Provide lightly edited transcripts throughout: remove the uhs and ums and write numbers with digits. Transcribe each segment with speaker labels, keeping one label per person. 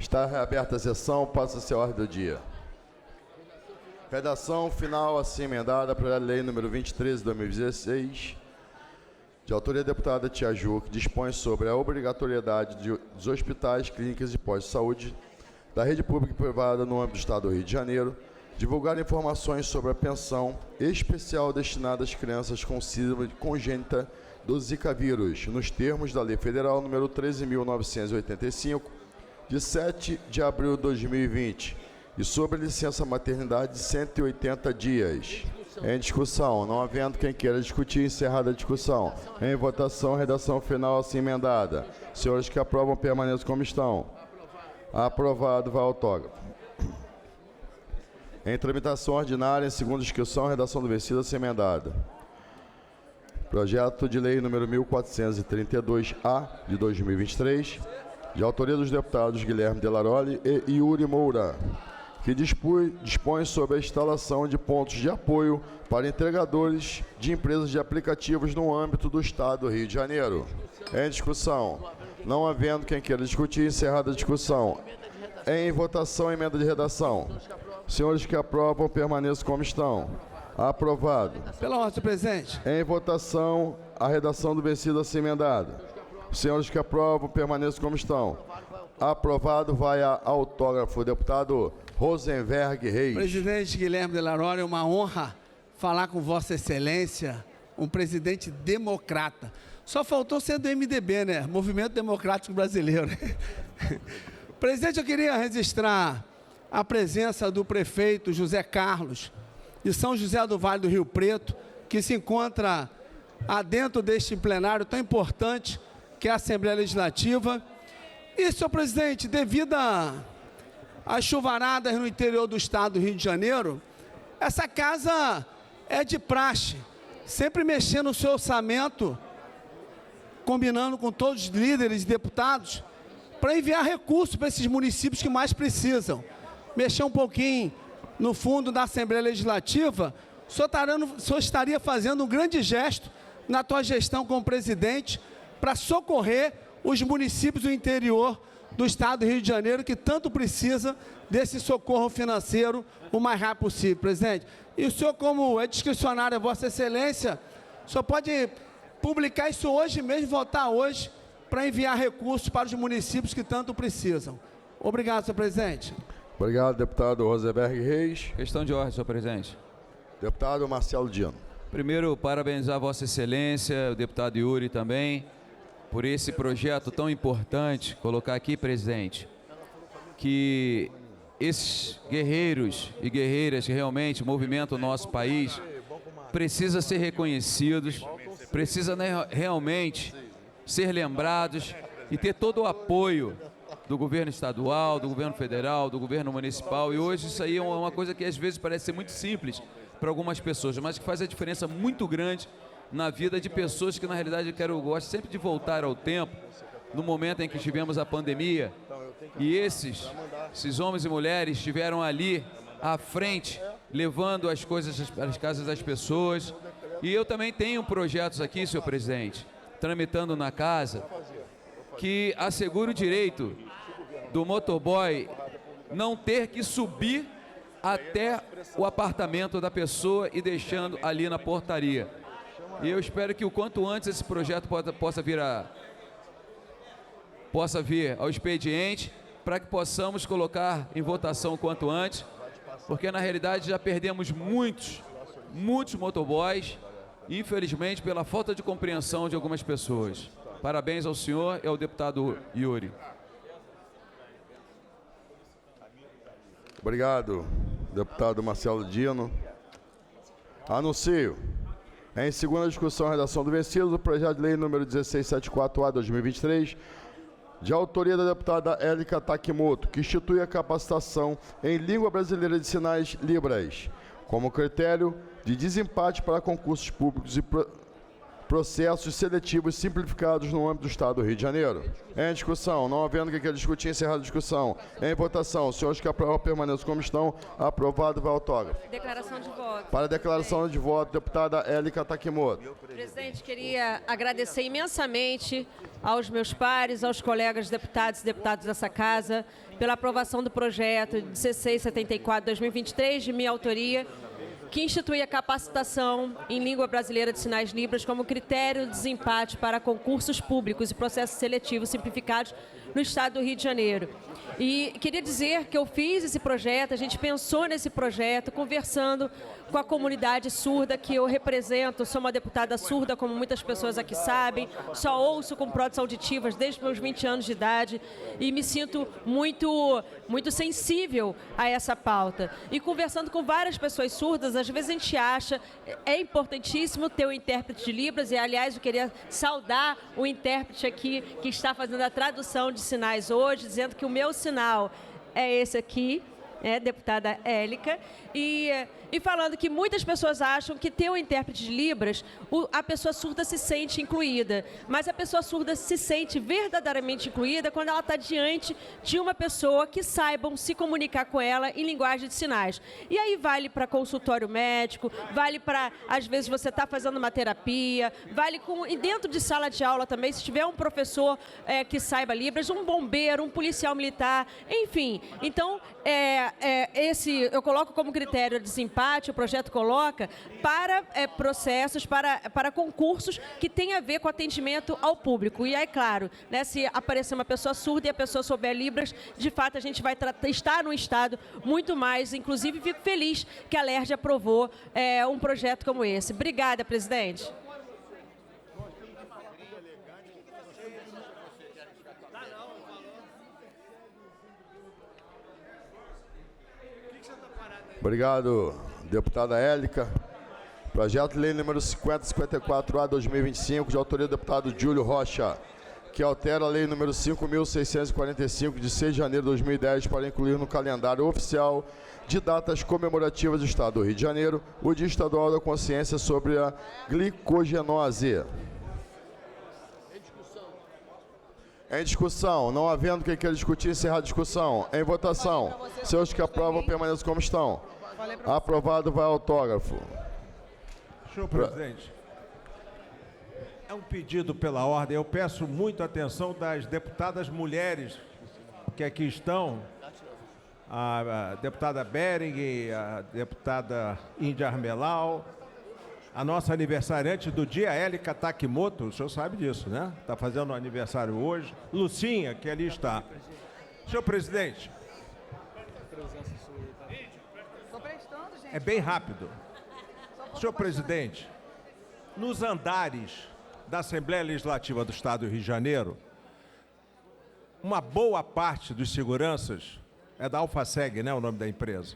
Speaker 1: Está reaberta a sessão, passa-se a ordem do dia. Redação final assim emendada para a Lei nº 23 de 2016, de autoria da deputada Tia Ju, que dispõe sobre a obrigatoriedade dos hospitais, clínicas e postos de saúde da rede pública e privada no âmbito do Estado do Rio de Janeiro divulgar informações sobre a pensão especial destinada às crianças com síndrome congênita do Zika vírus, nos termos da Lei Federal nº 13.985, de 7 de abril de 2020, e sobre licença maternidade de 180 dias. Em discussão, não havendo quem queira discutir, encerrada a discussão. Em votação, redação final assim emendada. Senhores que aprovam, permaneçam como estão. Aprovado, vai autógrafo. Em tramitação ordinária, em segunda discussão, redação do vencido assim emendada. Projeto de lei número 1432-A, de 2023, de autoria dos deputados Guilherme Delaroli e Yuri Moura, que dispõe sobre a instalação de pontos de apoio para entregadores de empresas de aplicativos no âmbito do Estado do Rio de Janeiro. Em discussão, não havendo quem queira discutir, encerrada a discussão. Em votação, emenda de redação. Senhores que aprovam, permaneçam como estão. Aprovado.
Speaker 2: Pela ordem, presidente.
Speaker 1: Em votação, a redação do vencido assim emendada. Senhores que aprovam, permaneçam como estão. Aprovado, vai a autógrafo. Deputado Rosenberg Reis.
Speaker 2: Presidente Guilherme Delaroli, é uma honra falar com Vossa Excelência, um presidente democrata. Só faltou ser do MDB, né? Movimento Democrático Brasileiro. Presidente, eu queria registrar a presença do prefeito José Carlos, de São José do Vale do Rio Preto, que se encontra adentro deste plenário tão importante, que é a Assembleia Legislativa. E, senhor presidente, devido às chuvaradas no interior do Estado do Rio de Janeiro, essa casa é de praxe, sempre mexendo no seu orçamento, combinando com todos os líderes e deputados, para enviar recursos para esses municípios que mais precisam. Mexer um pouquinho no fundo da Assembleia Legislativa, o senhor estaria fazendo um grande gesto na tua gestão como presidente para socorrer os municípios do interior do Estado do Rio de Janeiro, que tanto precisa desse socorro financeiro o mais rápido possível, presidente. E o senhor, como é discricionário a Vossa Excelência, o senhor pode publicar isso hoje mesmo, votar hoje, para enviar recursos para os municípios que tanto precisam. Obrigado, senhor presidente.
Speaker 1: Obrigado, deputado Rosenberg Reis.
Speaker 3: Questão de ordem, senhor presidente.
Speaker 1: Deputado Marcelo Dino.
Speaker 3: Primeiro, parabenizar Vossa Excelência, o deputado Yuri também, por esse projeto tão importante. Colocar aqui, presidente, que esses guerreiros e guerreiras que realmente movimentam o nosso país precisam ser reconhecidos, precisam realmente ser lembrados e ter todo o apoio do governo estadual, do governo federal, do governo municipal. E hoje isso aí é uma coisa que às vezes parece ser muito simples para algumas pessoas, mas que faz a diferença muito grande na vida de pessoas que, na realidade, eu gosto sempre de voltar ao tempo, no momento em que tivemos a pandemia, e esses homens e mulheres estiveram ali à frente, levando as coisas para as casas das pessoas. E eu também tenho projetos aqui, senhor presidente, tramitando na casa, que assegura o direito do motoboy não ter que subir até o apartamento da pessoa e deixando ali na portaria. E eu espero que o quanto antes esse projeto possa vir ao expediente, para que possamos colocar em votação o quanto antes, porque na realidade já perdemos muitos motoboys, infelizmente pela falta de compreensão de algumas pessoas. Parabéns ao senhor e ao deputado Yuri.
Speaker 1: Obrigado, deputado Marcelo Dino. Anuncio. Em segunda discussão, redação do vencido, do projeto de lei número 1674-A, 2023, de autoria da deputada Érica Takimoto, que institui a capacitação em língua brasileira de sinais Libras, como critério de desempate para concursos públicos e processos seletivos simplificados no âmbito do Estado do Rio de Janeiro. Em discussão, não havendo quem queira discutir, encerrada a discussão. Em votação, os senhores que aprovam permaneçam como estão. Aprovado, vai autógrafo.
Speaker 4: Declaração de voto.
Speaker 1: Para a declaração de voto, deputada Érica Takimoto.
Speaker 4: Presidente, queria agradecer imensamente aos meus pares, aos colegas deputados e deputadas dessa casa, pela aprovação do projeto 1674/2023, de minha autoria, que institui a capacitação em língua brasileira de sinais libras como critério de desempate para concursos públicos e processos seletivos simplificados no estado do Rio de Janeiro. E queria dizer que eu fiz esse projeto, a gente pensou nesse projeto, conversando com a comunidade surda que eu represento. Sou uma deputada surda, como muitas pessoas aqui sabem, só ouço com próteses auditivas desde os meus 20 anos de idade e me sinto muito sensível a essa pauta. E conversando com várias pessoas surdas, às vezes a gente acha é importantíssimo ter o intérprete de Libras, e aliás eu queria saudar o intérprete aqui que está fazendo a tradução de sinais hoje, dizendo que o meu sinal é esse aqui, deputada Élica, e falando que muitas pessoas acham que ter um intérprete de Libras, a pessoa surda se sente incluída, mas a pessoa surda se sente verdadeiramente incluída quando ela está diante de uma pessoa que saibam se comunicar com ela em linguagem de sinais. E aí vale para consultório médico, vale para, às vezes, você está fazendo uma terapia, vale e dentro de sala de aula também, se tiver um professor que saiba Libras, um bombeiro, um policial militar, enfim. Então, eu coloco como critério de desempate, o projeto coloca para processos, para concursos que têm a ver com atendimento ao público. E aí, claro, né, se aparecer uma pessoa surda e a pessoa souber Libras, de fato a gente vai estar num estado muito mais, inclusive fico feliz que a LERJ aprovou um projeto como esse. Obrigada, presidente.
Speaker 1: Obrigado, deputada Élica. Projeto de lei número 5054/2025, de autoria do deputado Júlio Rocha, que altera a lei número 5.645, de 6 de janeiro de 2010, para incluir no calendário oficial de datas comemorativas do Estado do Rio de Janeiro o Dia Estadual da Consciência sobre a Glicogenose. Em discussão. Não havendo quem queira discutir, encerrar a discussão. Em votação. Seus que aprovam permaneçam como estão. Aprovado, vai autógrafo.
Speaker 5: Senhor presidente, é um pedido pela ordem. Eu peço muito a atenção das deputadas mulheres que aqui estão. A deputada Bering, a deputada Índia Armelau, a nossa aniversariante do dia, Élica Takimoto, o senhor sabe disso, né? Está fazendo aniversário hoje. Lucinha, que ali está. Senhor presidente, é bem rápido. Senhor presidente, nos andares da Assembleia Legislativa do Estado do Rio de Janeiro, uma boa parte dos seguranças, é da Alfaseg, né, o nome da empresa,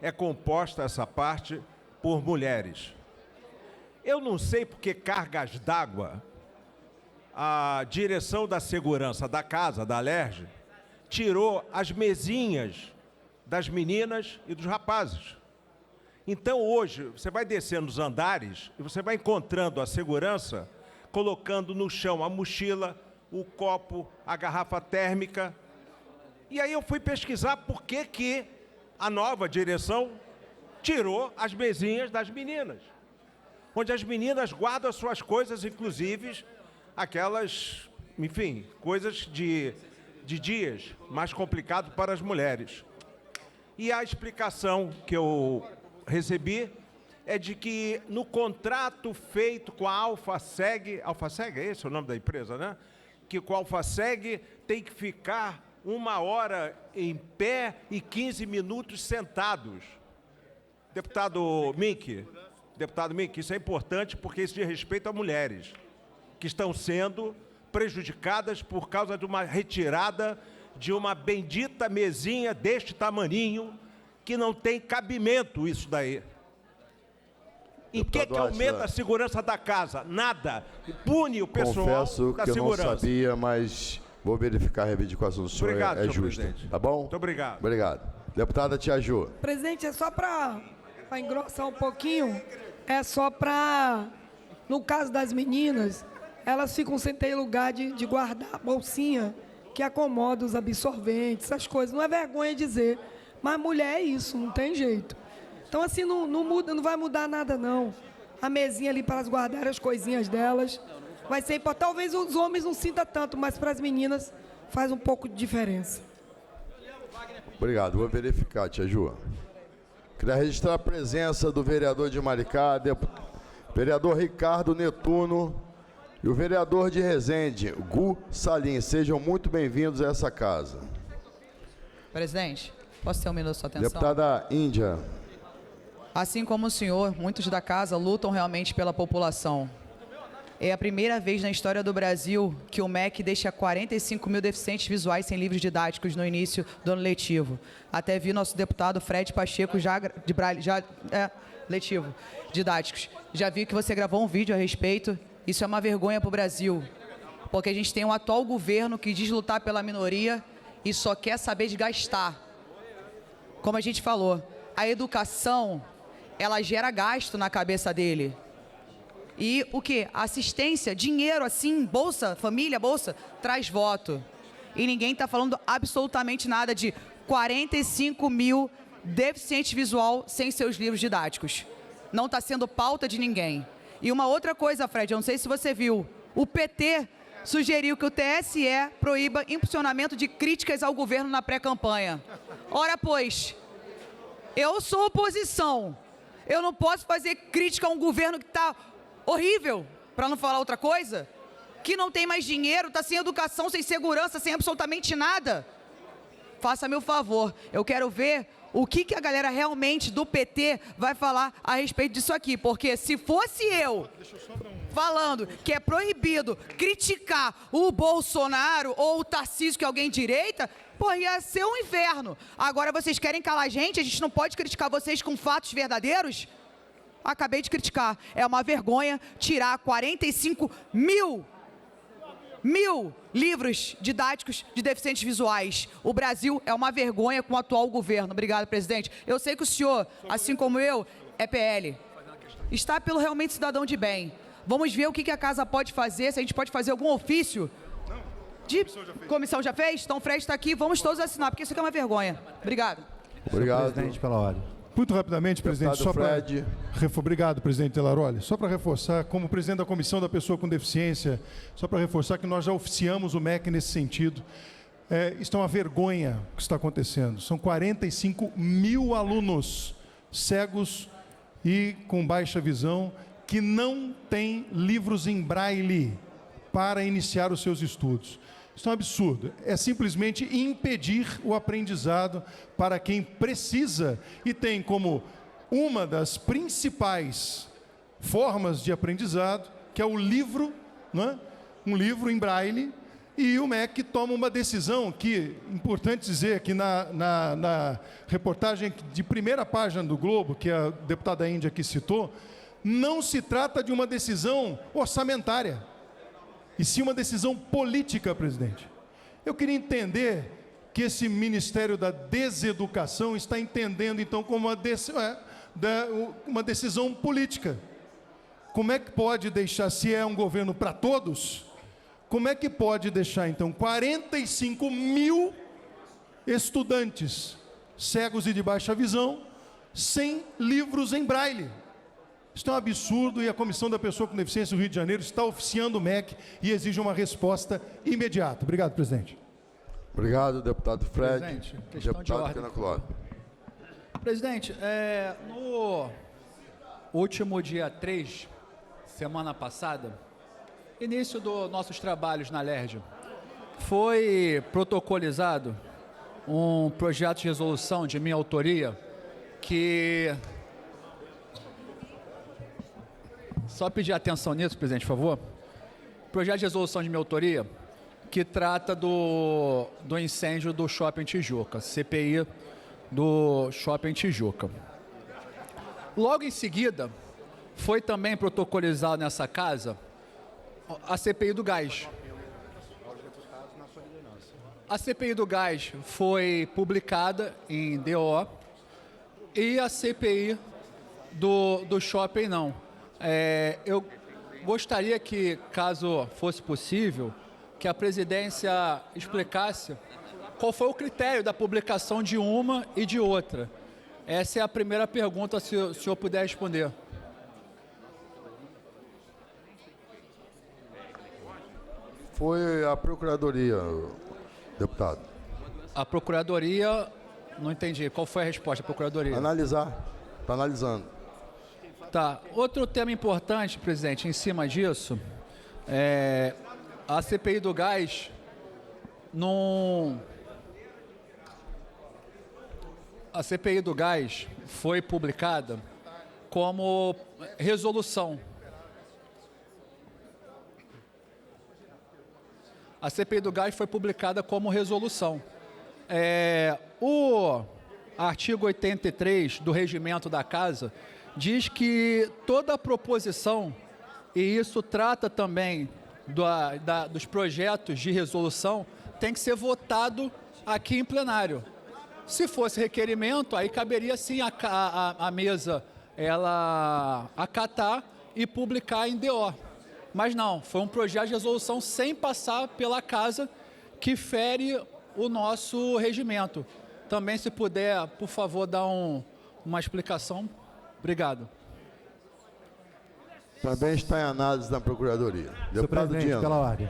Speaker 5: é composta essa parte por mulheres. Eu não sei por que cargas d'água a direção da segurança da casa, da LERJ, tirou as mesinhas das meninas e dos rapazes. Então, hoje, você vai descendo os andares e você vai encontrando a segurança colocando no chão a mochila, o copo, a garrafa térmica. E aí eu fui pesquisar por que a nova direção tirou as mesinhas das meninas, onde as meninas guardam as suas coisas, inclusive aquelas, enfim, coisas de dias, mais complicado para as mulheres. E a explicação que eu recebi é de que no contrato feito com a Alfaseg, Alfaseg é esse o nome da empresa, né? Que com a Alfaseg tem que ficar 1 hora em pé e 15 minutos sentados. Deputado Mink, isso é importante porque isso diz respeito a mulheres que estão sendo prejudicadas por causa de uma retirada de uma bendita mesinha deste tamaninho que não tem cabimento isso daí. Em que aumenta a segurança da casa? Nada. Pune o pessoal
Speaker 1: Confesso
Speaker 5: da
Speaker 1: que
Speaker 5: segurança.
Speaker 1: eu não sabia, mas vou verificar a reivindicação do senhor.
Speaker 5: Obrigado, senhor
Speaker 1: justa.
Speaker 5: presidente.
Speaker 1: Tá bom?
Speaker 5: Muito obrigado.
Speaker 1: Obrigado. Deputada Tia Ju.
Speaker 6: Presidente, é só para engrossar um pouquinho, é só para, no caso das meninas, elas ficam sem ter lugar de guardar a bolsinha que acomoda os absorventes, essas coisas. Não é vergonha dizer, mas mulher é isso, não tem jeito. Então, assim, não muda, não vai mudar nada, não. A mesinha ali para elas guardarem as coisinhas delas vai ser importante. Talvez os homens não sintam tanto, mas para as meninas faz um pouco de diferença.
Speaker 1: Obrigado, vou verificar, tia Ju. Queria registrar a presença do vereador de Maricá, vereador Ricardo Netuno e o vereador de Resende, Gu Salim. Sejam muito bem-vindos a essa casa.
Speaker 7: Presidente, posso ter um minuto de sua atenção?
Speaker 1: Deputada Índia.
Speaker 7: Assim como o senhor, muitos da casa lutam realmente pela população. É a primeira vez na história do Brasil que o MEC deixa 45 mil deficientes visuais sem livros didáticos no início do ano letivo. Até vi nosso deputado Fred Pacheco letivo, didáticos. Já vi que você gravou um vídeo a respeito. Isso é uma vergonha para o Brasil, porque a gente tem um atual governo que diz lutar pela minoria e só quer saber de gastar. Como a gente falou, a educação, ela gera gasto na cabeça dele. E o quê? Assistência, dinheiro assim, bolsa, família, bolsa, traz voto. E ninguém está falando absolutamente nada de 45 mil deficientes visual sem seus livros didáticos. Não está sendo pauta de ninguém. E uma outra coisa, Fred, eu não sei se você viu, o PT sugeriu que o TSE proíba impulsionamento de críticas ao governo na pré-campanha. Ora, pois, eu sou oposição. Eu não posso fazer crítica a um governo que está horrível, para não falar outra coisa, que não tem mais dinheiro, está sem educação, sem segurança, sem absolutamente nada. Faça-me o favor, eu quero ver o que a galera realmente do PT vai falar a respeito disso aqui, porque se fosse eu falando que é proibido criticar o Bolsonaro ou o Tarcísio, que é alguém de direita, pô, ia ser um inferno. Agora vocês querem calar a gente não pode criticar vocês com fatos verdadeiros? Acabei de criticar. É uma vergonha tirar 45 mil livros didáticos de deficientes visuais. O Brasil é uma vergonha com o atual governo. Obrigado, presidente. Eu sei que o senhor, assim como eu, é PL. Está pelo realmente cidadão de bem. Vamos ver o que a casa pode fazer, se a gente pode fazer algum ofício. Comissão já fez? Então o Fred está aqui, vamos todos assinar, porque isso aqui é uma vergonha. Obrigado.
Speaker 1: Obrigado.
Speaker 8: Presidente, pela ordem. Muito rapidamente, presidente, só para... Obrigado, presidente Telaroli. Só para reforçar, como presidente da Comissão da Pessoa com Deficiência, só para reforçar que nós já oficiamos o MEC nesse sentido. Isso é uma vergonha o que está acontecendo. São 45 mil alunos cegos e com baixa visão que não têm livros em braille para iniciar os seus estudos. Isso é um absurdo. É simplesmente impedir o aprendizado para quem precisa e tem como uma das principais formas de aprendizado, que é o livro, né? Um livro em braille, e o MEC toma uma decisão que, importante dizer que na reportagem de primeira página do Globo, que a deputada Índia aqui citou, não se trata de uma decisão orçamentária, e sim uma decisão política, presidente. Eu queria entender que esse Ministério da Deseducação está entendendo, então, como uma decisão política. Como é que pode deixar, se é um governo para todos, como é que pode deixar, então, 45 mil estudantes cegos e de baixa visão sem livros em braille? Isso é um absurdo e a Comissão da Pessoa com Deficiência do Rio de Janeiro está oficiando o MEC e exige uma resposta imediata. Obrigado, presidente.
Speaker 1: Obrigado, deputado Fred.
Speaker 9: Presidente, questão de
Speaker 1: deputado
Speaker 9: ordem.
Speaker 1: Canacolói.
Speaker 9: Presidente, no último dia 3, semana passada, início dos nossos trabalhos na LERJ, foi protocolizado um projeto de resolução de minha autoria que... Só pedir atenção nisso, presidente, por favor. Projeto de resolução de minha autoria que trata do incêndio do Shopping Tijuca, CPI do Shopping Tijuca. Logo em seguida, foi também protocolizado nessa casa a CPI do gás. A CPI do gás foi publicada em DO e a CPI do shopping não. Eu gostaria que, caso fosse possível, que a presidência explicasse qual foi o critério da publicação de uma e de outra. Essa é a primeira pergunta, se o senhor puder responder.
Speaker 1: Foi a Procuradoria, deputado.
Speaker 9: A Procuradoria... Não entendi. Qual foi a resposta da Procuradoria?
Speaker 1: Analisar. Está analisando.
Speaker 9: Tá. Outro tema importante, presidente, em cima disso, a CPI do gás A CPI do gás foi publicada como resolução. A CPI do gás foi publicada como resolução. O artigo 83 do regimento da Casa diz que toda a proposição, e isso trata também dos projetos de resolução, tem que ser votado aqui em plenário. Se fosse requerimento, aí caberia sim a mesa ela acatar e publicar em DO. Mas não, foi um projeto de resolução sem passar pela Casa, que fere o nosso regimento. Também, se puder, por favor, dar uma explicação. Obrigado.
Speaker 1: Também está em análise na Procuradoria. Deputado Dino.
Speaker 10: Pela ordem.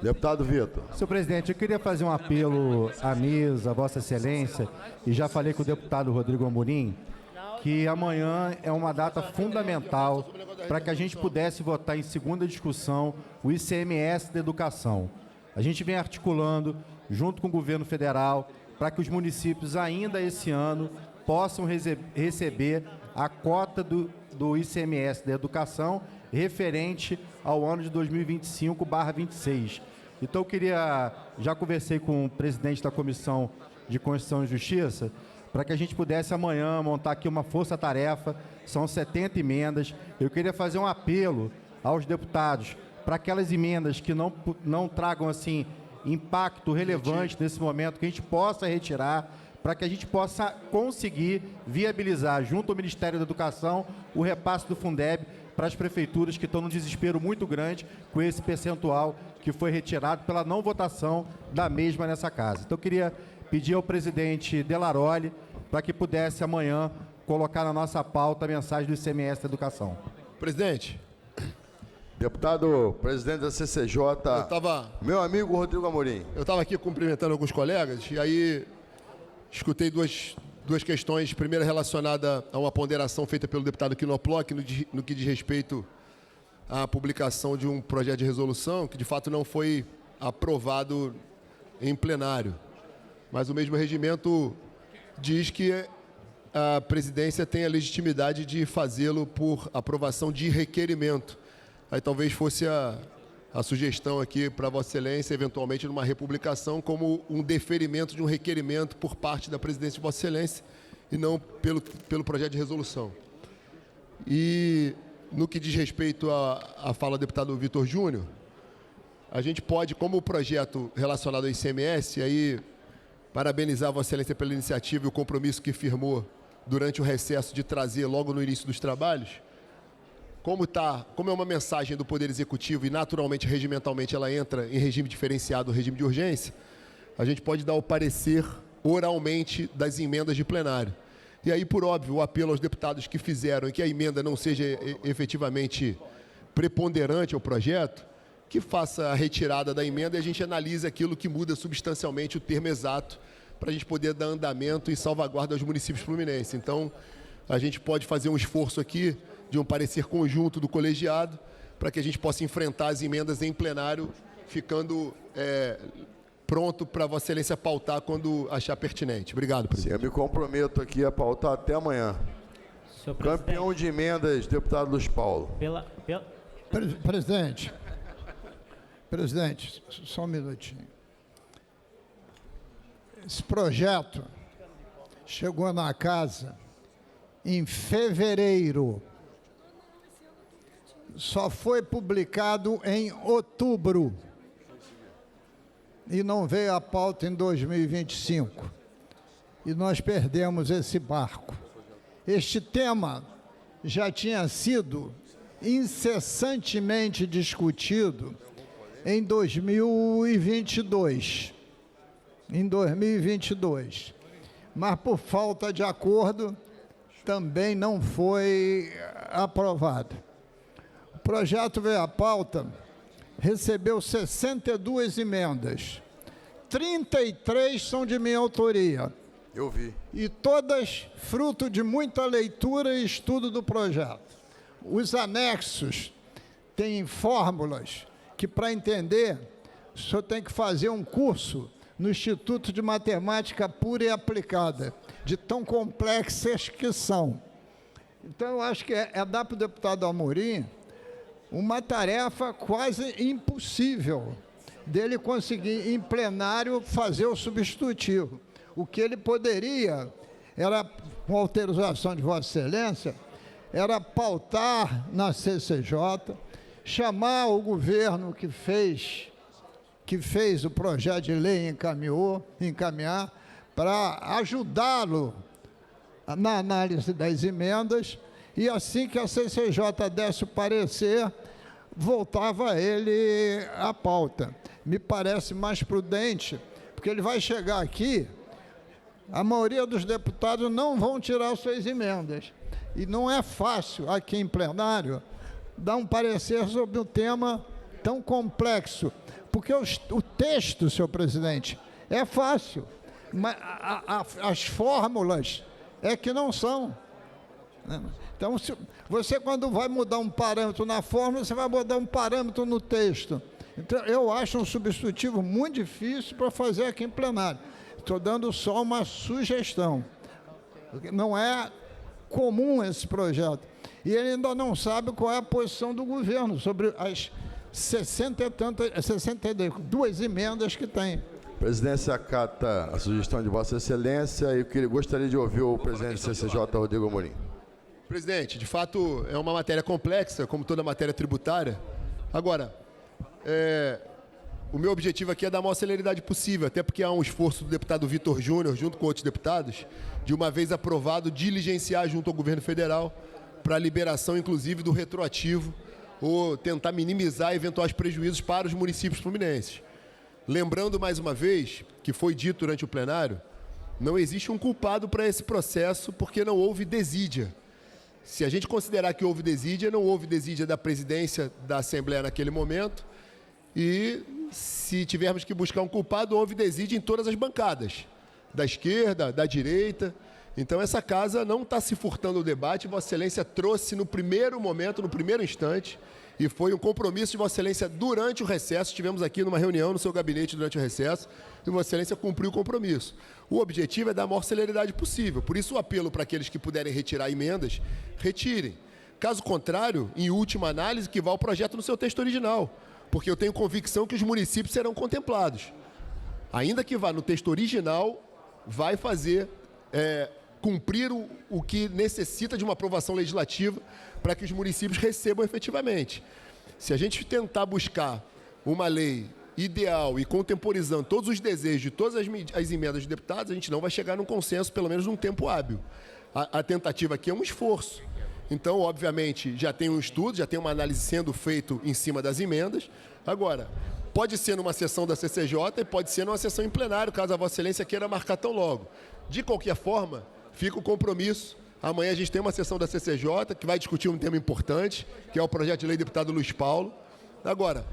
Speaker 1: Deputado Vitor.
Speaker 10: Senhor presidente, eu queria fazer um apelo à mesa, à Vossa Excelência, e já falei com o deputado Rodrigo Amorim, que amanhã é uma data fundamental para que a gente pudesse votar em segunda discussão o ICMS da educação. A gente vem articulando, junto com o governo federal, para que os municípios ainda esse ano possam receber a cota do ICMS da educação referente ao ano de 2025/26. Então, já conversei com o presidente da Comissão de Constituição e Justiça, para que a gente pudesse amanhã montar aqui uma força-tarefa, são 70 emendas. Eu queria fazer um apelo aos deputados para aquelas emendas que não tragam, assim, impacto relevante nesse momento, que a gente possa retirar, para que a gente possa conseguir viabilizar, junto ao Ministério da Educação, o repasse do Fundeb para as prefeituras que estão num desespero muito grande com esse percentual que foi retirado pela não votação da mesma nessa casa. Então, eu queria pedir ao presidente Delaroli para que pudesse amanhã colocar na nossa pauta a mensagem do ICMS da educação.
Speaker 1: Presidente. Deputado, presidente da CCJ, meu amigo Rodrigo Amorim.
Speaker 11: Eu estava aqui cumprimentando alguns colegas e aí escutei duas questões. Primeira, relacionada a uma ponderação feita pelo deputado Quinoploc no que diz respeito à publicação de um projeto de resolução que, de fato, não foi aprovado em plenário. Mas o mesmo regimento diz que a presidência tem a legitimidade de fazê-lo por aprovação de requerimento. Aí talvez fosse a sugestão aqui para Vossa Excelência, eventualmente numa republicação, como um deferimento de um requerimento por parte da presidência de Vossa Excelência e não pelo projeto de resolução. E no que diz respeito à fala do deputado Vitor Júnior, a gente pode, como o projeto relacionado ao ICMS, aí parabenizar Vossa Excelência pela iniciativa e o compromisso que firmou durante o recesso de trazer logo no início dos trabalhos. Como é uma mensagem do Poder Executivo e, naturalmente, regimentalmente, ela entra em regime diferenciado, regime de urgência, a gente pode dar o parecer oralmente das emendas de plenário. E aí, por óbvio, o apelo aos deputados que fizeram que a emenda não seja efetivamente preponderante ao projeto, que faça a retirada da emenda e a gente analisa aquilo que muda substancialmente o termo exato para a gente poder dar andamento e salvaguarda aos municípios fluminenses. Então, a gente pode fazer um esforço aqui de um parecer conjunto do colegiado para que a gente possa enfrentar as emendas em plenário, ficando pronto para Vossa Excelência pautar quando achar pertinente. Obrigado, presidente.
Speaker 1: Eu me comprometo aqui a pautar até amanhã. Campeão de emendas, deputado Luiz Paulo.
Speaker 12: Presidente, só um minutinho. Esse projeto chegou na casa em fevereiro. Só foi publicado em outubro. E não veio à pauta em 2025. E nós perdemos esse barco. Este tema já tinha sido incessantemente discutido em 2022. Mas por falta de acordo, também não foi aprovado. O projeto veio à pauta, recebeu 62 emendas, 33 são de minha autoria.
Speaker 1: Eu vi.
Speaker 12: E todas fruto de muita leitura e estudo do projeto. Os anexos têm fórmulas que, para entender, o senhor tem que fazer um curso no Instituto de Matemática Pura e Aplicada, de tão complexas que são. Então, eu acho que é dar para o deputado Amorim uma tarefa quase impossível dele conseguir, em plenário, fazer o substitutivo. O que ele poderia, era, com autorização de Vossa Excelência, era pautar na CCJ, chamar o governo que fez o projeto de lei e encaminhar para ajudá-lo na análise das emendas, e assim que a CCJ desse o parecer, voltava ele à pauta. Me parece mais prudente, porque ele vai chegar aqui, a maioria dos deputados não vão tirar suas emendas. E não é fácil, aqui em plenário, dar um parecer sobre um tema tão complexo. Porque o texto, senhor presidente, é fácil, mas as fórmulas é que não são. Então, você quando vai mudar um parâmetro na fórmula, você vai mudar um parâmetro no texto. Então, eu acho um substitutivo muito difícil para fazer aqui em plenário. Estou dando só uma sugestão. Não é comum esse projeto. E ele ainda não sabe qual é a posição do governo sobre as 62 emendas que tem.
Speaker 1: A presidência acata a sugestão de Vossa Excelência e eu gostaria de ouvir o presidente do CCJ, Rodrigo Amorim.
Speaker 11: Presidente, de fato é uma matéria complexa, como toda matéria tributária. Agora, o meu objetivo aqui é dar a maior celeridade possível, até porque há um esforço do deputado Vitor Júnior, junto com outros deputados, de uma vez aprovado, diligenciar junto ao governo federal para a liberação, inclusive, do retroativo ou tentar minimizar eventuais prejuízos para os municípios fluminenses. Lembrando mais uma vez, que foi dito durante o plenário, não existe um culpado para esse processo porque não houve desídia. Se a gente considerar que houve desídia, não houve desídia da presidência da Assembleia naquele momento, e se tivermos que buscar um culpado, houve desídia em todas as bancadas, da esquerda, da direita. Então essa casa não está se furtando o debate, Vossa Excelência trouxe no primeiro momento, no primeiro instante, e foi um compromisso de Vossa Excelência durante o recesso. Estivemos aqui numa reunião no seu gabinete durante o recesso e Vossa Excelência cumpriu o compromisso. O objetivo é dar a maior celeridade possível. Por isso o apelo para aqueles que puderem retirar emendas, retirem. Caso contrário, em última análise, que vá o projeto no seu texto original, porque eu tenho convicção que os municípios serão contemplados. Ainda que vá no texto original, vai fazer cumprir o que necessita de uma aprovação legislativa para que os municípios recebam efetivamente. Se a gente tentar buscar uma lei ideal e contemporizando todos os desejos de todas as emendas dos deputados, a gente não vai chegar num consenso, pelo menos num tempo hábil. A tentativa aqui é um esforço. Então, obviamente, já tem um estudo, já tem uma análise sendo feita em cima das emendas. Agora, pode ser numa sessão da CCJ e pode ser numa sessão em plenário, caso a Vossa Excelência queira marcar tão logo. De qualquer forma, fica o compromisso. Amanhã a gente tem uma sessão da CCJ que vai discutir um tema importante, que é o projeto de lei do deputado Luiz Paulo. Agora,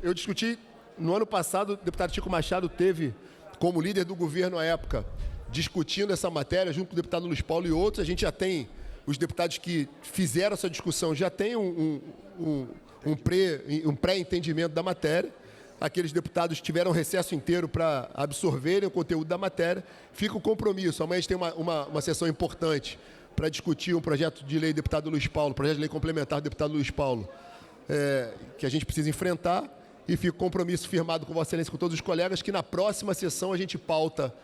Speaker 11: eu discuti, no ano passado, o deputado Chico Machado teve, como líder do governo à época, discutindo essa matéria junto com o deputado Luiz Paulo e outros. A gente já tem, os deputados que fizeram essa discussão já tem um pré-entendimento da matéria. Aqueles deputados tiveram recesso inteiro para absorverem o conteúdo da matéria. Fica o compromisso. Amanhã a gente tem uma sessão importante para discutir um projeto de lei do deputado Luiz Paulo, projeto de lei complementar do deputado Luiz Paulo, que a gente precisa enfrentar. E fica o compromisso firmado com Vossa Excelência, com todos os colegas, que na próxima sessão a gente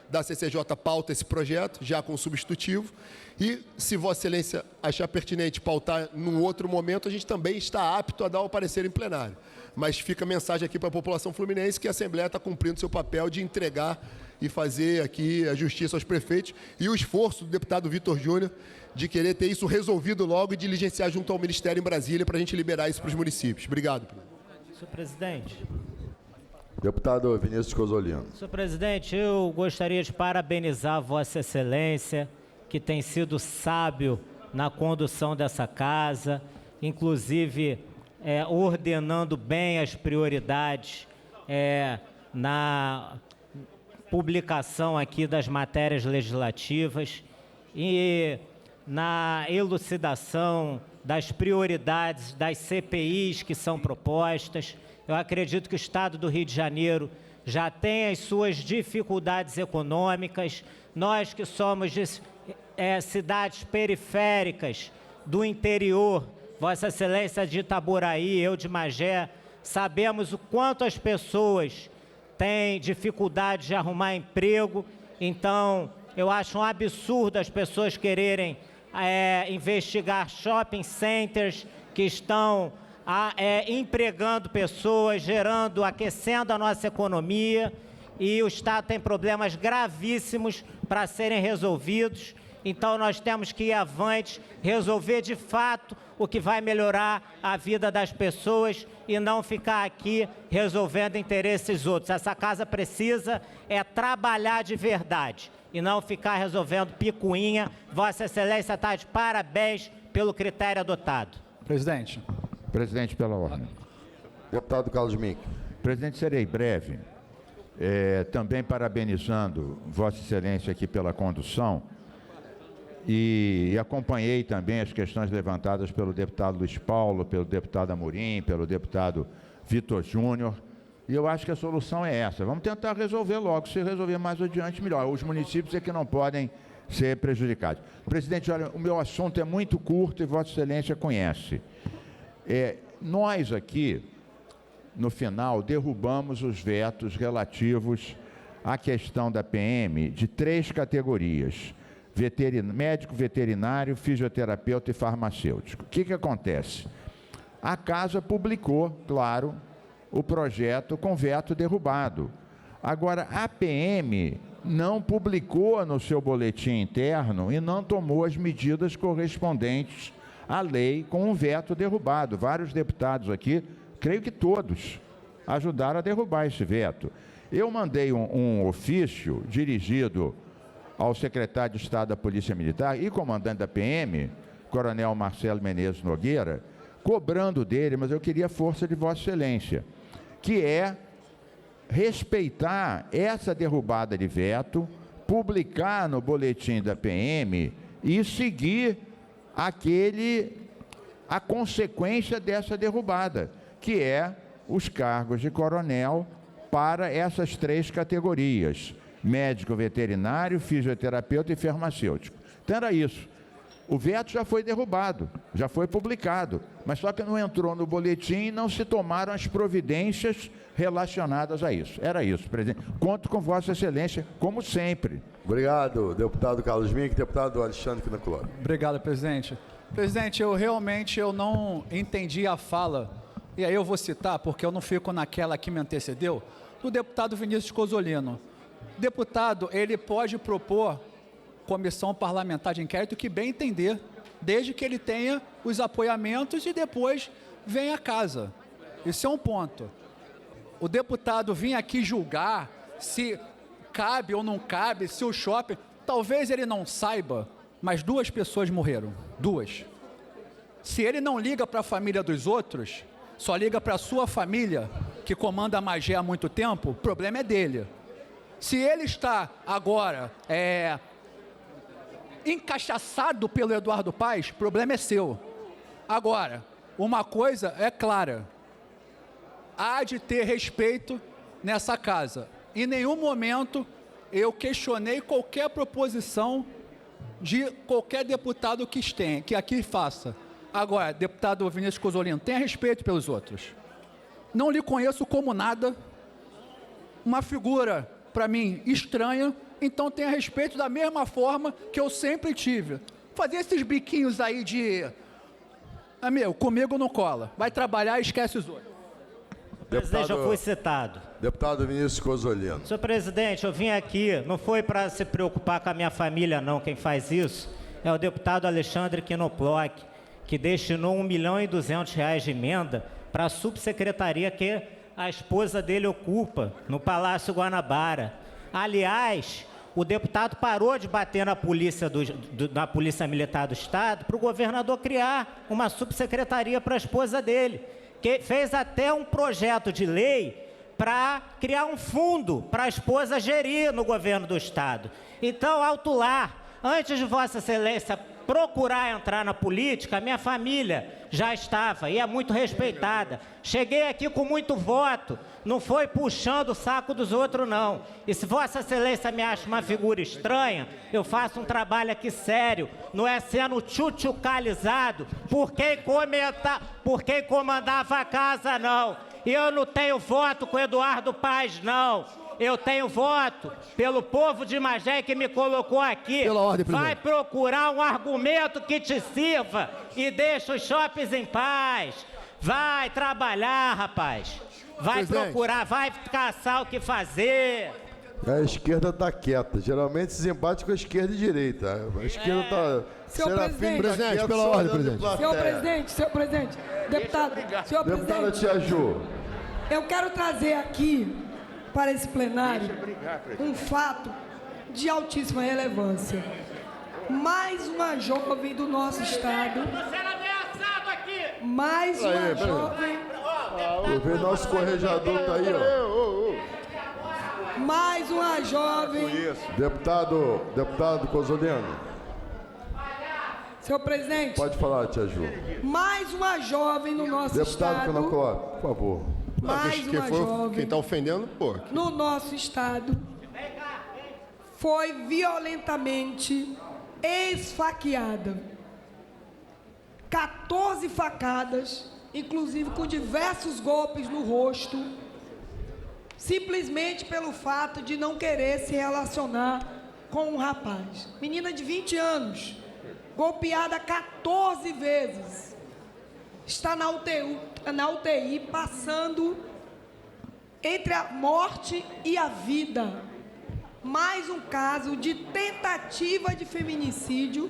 Speaker 11: da CCJ pauta esse projeto, já com substitutivo. E, se Vossa Excelência achar pertinente pautar num outro momento, a gente também está apto a dar o parecer em plenário. Mas fica a mensagem aqui para a população fluminense que a Assembleia está cumprindo seu papel de entregar e fazer aqui a justiça aos prefeitos, e o esforço do deputado Vitor Júnior de querer ter isso resolvido logo e diligenciar junto ao Ministério em Brasília para a gente liberar isso para os municípios. Obrigado.
Speaker 13: Senhor presidente.
Speaker 1: Deputado Vinícius Cozzolino.
Speaker 13: Senhor presidente, eu gostaria de parabenizar Vossa Excelência, que tem sido sábio na condução dessa casa, inclusive ordenando bem as prioridades publicação aqui das matérias legislativas e na elucidação das prioridades das CPIs que são propostas. Eu acredito que o Estado do Rio de Janeiro já tem as suas dificuldades econômicas. Nós que somos de cidades periféricas do interior, Vossa Excelência de Itaboraí, eu de Magé, sabemos o quanto as pessoas têm dificuldade de arrumar emprego. Então, eu acho um absurdo as pessoas quererem investigar shopping centers que estão empregando pessoas, aquecendo a nossa economia, e o Estado tem problemas gravíssimos para serem resolvidos. Então, nós temos que ir avante, resolver de fato o que vai melhorar a vida das pessoas e não ficar aqui resolvendo interesses outros. Essa casa precisa trabalhar de verdade e não ficar resolvendo picuinha. Vossa Excelência está de parabéns pelo critério adotado.
Speaker 14: Presidente.
Speaker 15: Presidente, pela ordem.
Speaker 1: Deputado Carlos Mink.
Speaker 15: Presidente, serei breve. Também parabenizando Vossa Excelência aqui pela condução e acompanhei também as questões levantadas pelo deputado Luiz Paulo, pelo deputado Amorim, pelo deputado Vitor Júnior, e eu acho que a solução é essa. Vamos tentar resolver logo, se resolver mais adiante, melhor. Os municípios é que não podem ser prejudicados. Presidente, olha, o meu assunto é muito curto e Vossa Excelência conhece. Nós aqui, no final, derrubamos os vetos relativos à questão da PM de 3 categorias: médico, veterinário, fisioterapeuta e farmacêutico. O que acontece? A casa publicou, claro, o projeto com veto derrubado. Agora, a PM não publicou no seu boletim interno e não tomou as medidas correspondentes à lei com o veto derrubado. Vários deputados aqui, creio que todos, ajudaram a derrubar esse veto. Eu mandei um ofício dirigido ao secretário de Estado da Polícia Militar e comandante da PM, Coronel Marcelo Menezes Nogueira, cobrando dele, mas eu queria a força de Vossa Excelência, que é respeitar essa derrubada de veto, publicar no boletim da PM e seguir a consequência dessa derrubada, que é os cargos de coronel para essas 3 categorias: médico, veterinário, fisioterapeuta e farmacêutico. Então era isso. O veto já foi derrubado, já foi publicado, mas só que não entrou no boletim e não se tomaram as providências relacionadas a isso. Era isso, presidente. Conto com Vossa Excelência, como sempre.
Speaker 1: Obrigado, deputado Carlos Mink. Deputado Alexandre Quinoculoro.
Speaker 14: Obrigado, presidente. Presidente, eu não entendi a fala, e aí eu vou citar, porque eu não fico naquela que me antecedeu, do deputado Vinícius Cozzolino. O deputado, ele pode propor comissão parlamentar de inquérito que bem entender, desde que ele tenha os apoiamentos e depois venha a casa. Isso é um ponto. O deputado vir aqui julgar se cabe ou não cabe, se o shopping... Talvez ele não saiba, mas 2 pessoas morreram. 2. Se ele não liga para a família dos outros, só liga para a sua família, que comanda a Magé há muito tempo, o problema é dele. Se ele está agora encachaçado pelo Eduardo Paes, o problema é seu. Agora, uma coisa é clara: há de ter respeito nessa casa. Em nenhum momento eu questionei qualquer proposição de qualquer deputado que aqui faça. Agora, deputado Vinícius Cozzolino, tenha respeito pelos outros. Não lhe conheço como nada, uma figura, para mim, estranha, então tenha respeito da mesma forma que eu sempre tive. Fazer esses biquinhos aí de... comigo não cola. Vai trabalhar e esquece os outros.
Speaker 13: Presidente, eu fui citado.
Speaker 1: Deputado Vinícius Cozzolino.
Speaker 13: Senhor presidente, eu vim aqui, não foi para se preocupar com a minha família, não. Quem faz isso é o deputado Alexandre Quinoploc, que destinou R$1.200.000 de emenda para a subsecretaria que a esposa dele ocupa, no Palácio Guanabara. Aliás, o deputado parou de bater na polícia, na Polícia Militar do Estado para o governador criar uma subsecretaria para a esposa dele, que fez até um projeto de lei para criar um fundo para a esposa gerir no governo do Estado. Então, alto lá, antes de Vossa Excelência procurar entrar na política, minha família já estava e é muito respeitada. Cheguei aqui com muito voto, não foi puxando o saco dos outros, não. E se Vossa Excelência me acha uma figura estranha, eu faço um trabalho aqui sério, não é sendo tchutchucalizado por quem comandava a casa, não. E eu não tenho voto com Eduardo Paes, não. Eu tenho voto pelo povo de Magé que me colocou aqui.
Speaker 11: Pela ordem,
Speaker 13: vai procurar um argumento que te sirva e deixa os shoppings em paz. Vai trabalhar, rapaz. Vai procurar, vai caçar o que fazer.
Speaker 1: A esquerda está quieta. Geralmente esses embates com a esquerda e direita. A esquerda está...
Speaker 6: Senhor presidente,
Speaker 11: pela ordem, presidente.
Speaker 6: Senhor presidente, deputado, senhor presidente.
Speaker 1: Deputada Tia Ju.
Speaker 6: Eu quero trazer aqui para esse plenário um fato de altíssima relevância. Mais uma jovem do nosso estado. Mais uma jovem.
Speaker 1: Eu vejo nosso corregedor tá aí, ó.
Speaker 6: Mais uma jovem.
Speaker 1: Deputado Cozoliano.
Speaker 6: Senhor presidente.
Speaker 1: Pode falar, Tia Ju.
Speaker 6: Mais uma jovem no nosso estado.
Speaker 1: Deputado Pinocó, por favor.
Speaker 6: Mais uma jovem.
Speaker 11: Quem está ofendendo, pô.
Speaker 6: No nosso estado foi violentamente esfaqueada. 14 facadas, inclusive com diversos golpes no rosto, simplesmente pelo fato de não querer se relacionar com um rapaz. Menina de 20 anos, golpeada 14 vezes. Está na UTI, passando entre a morte e a vida. Mais um caso de tentativa de feminicídio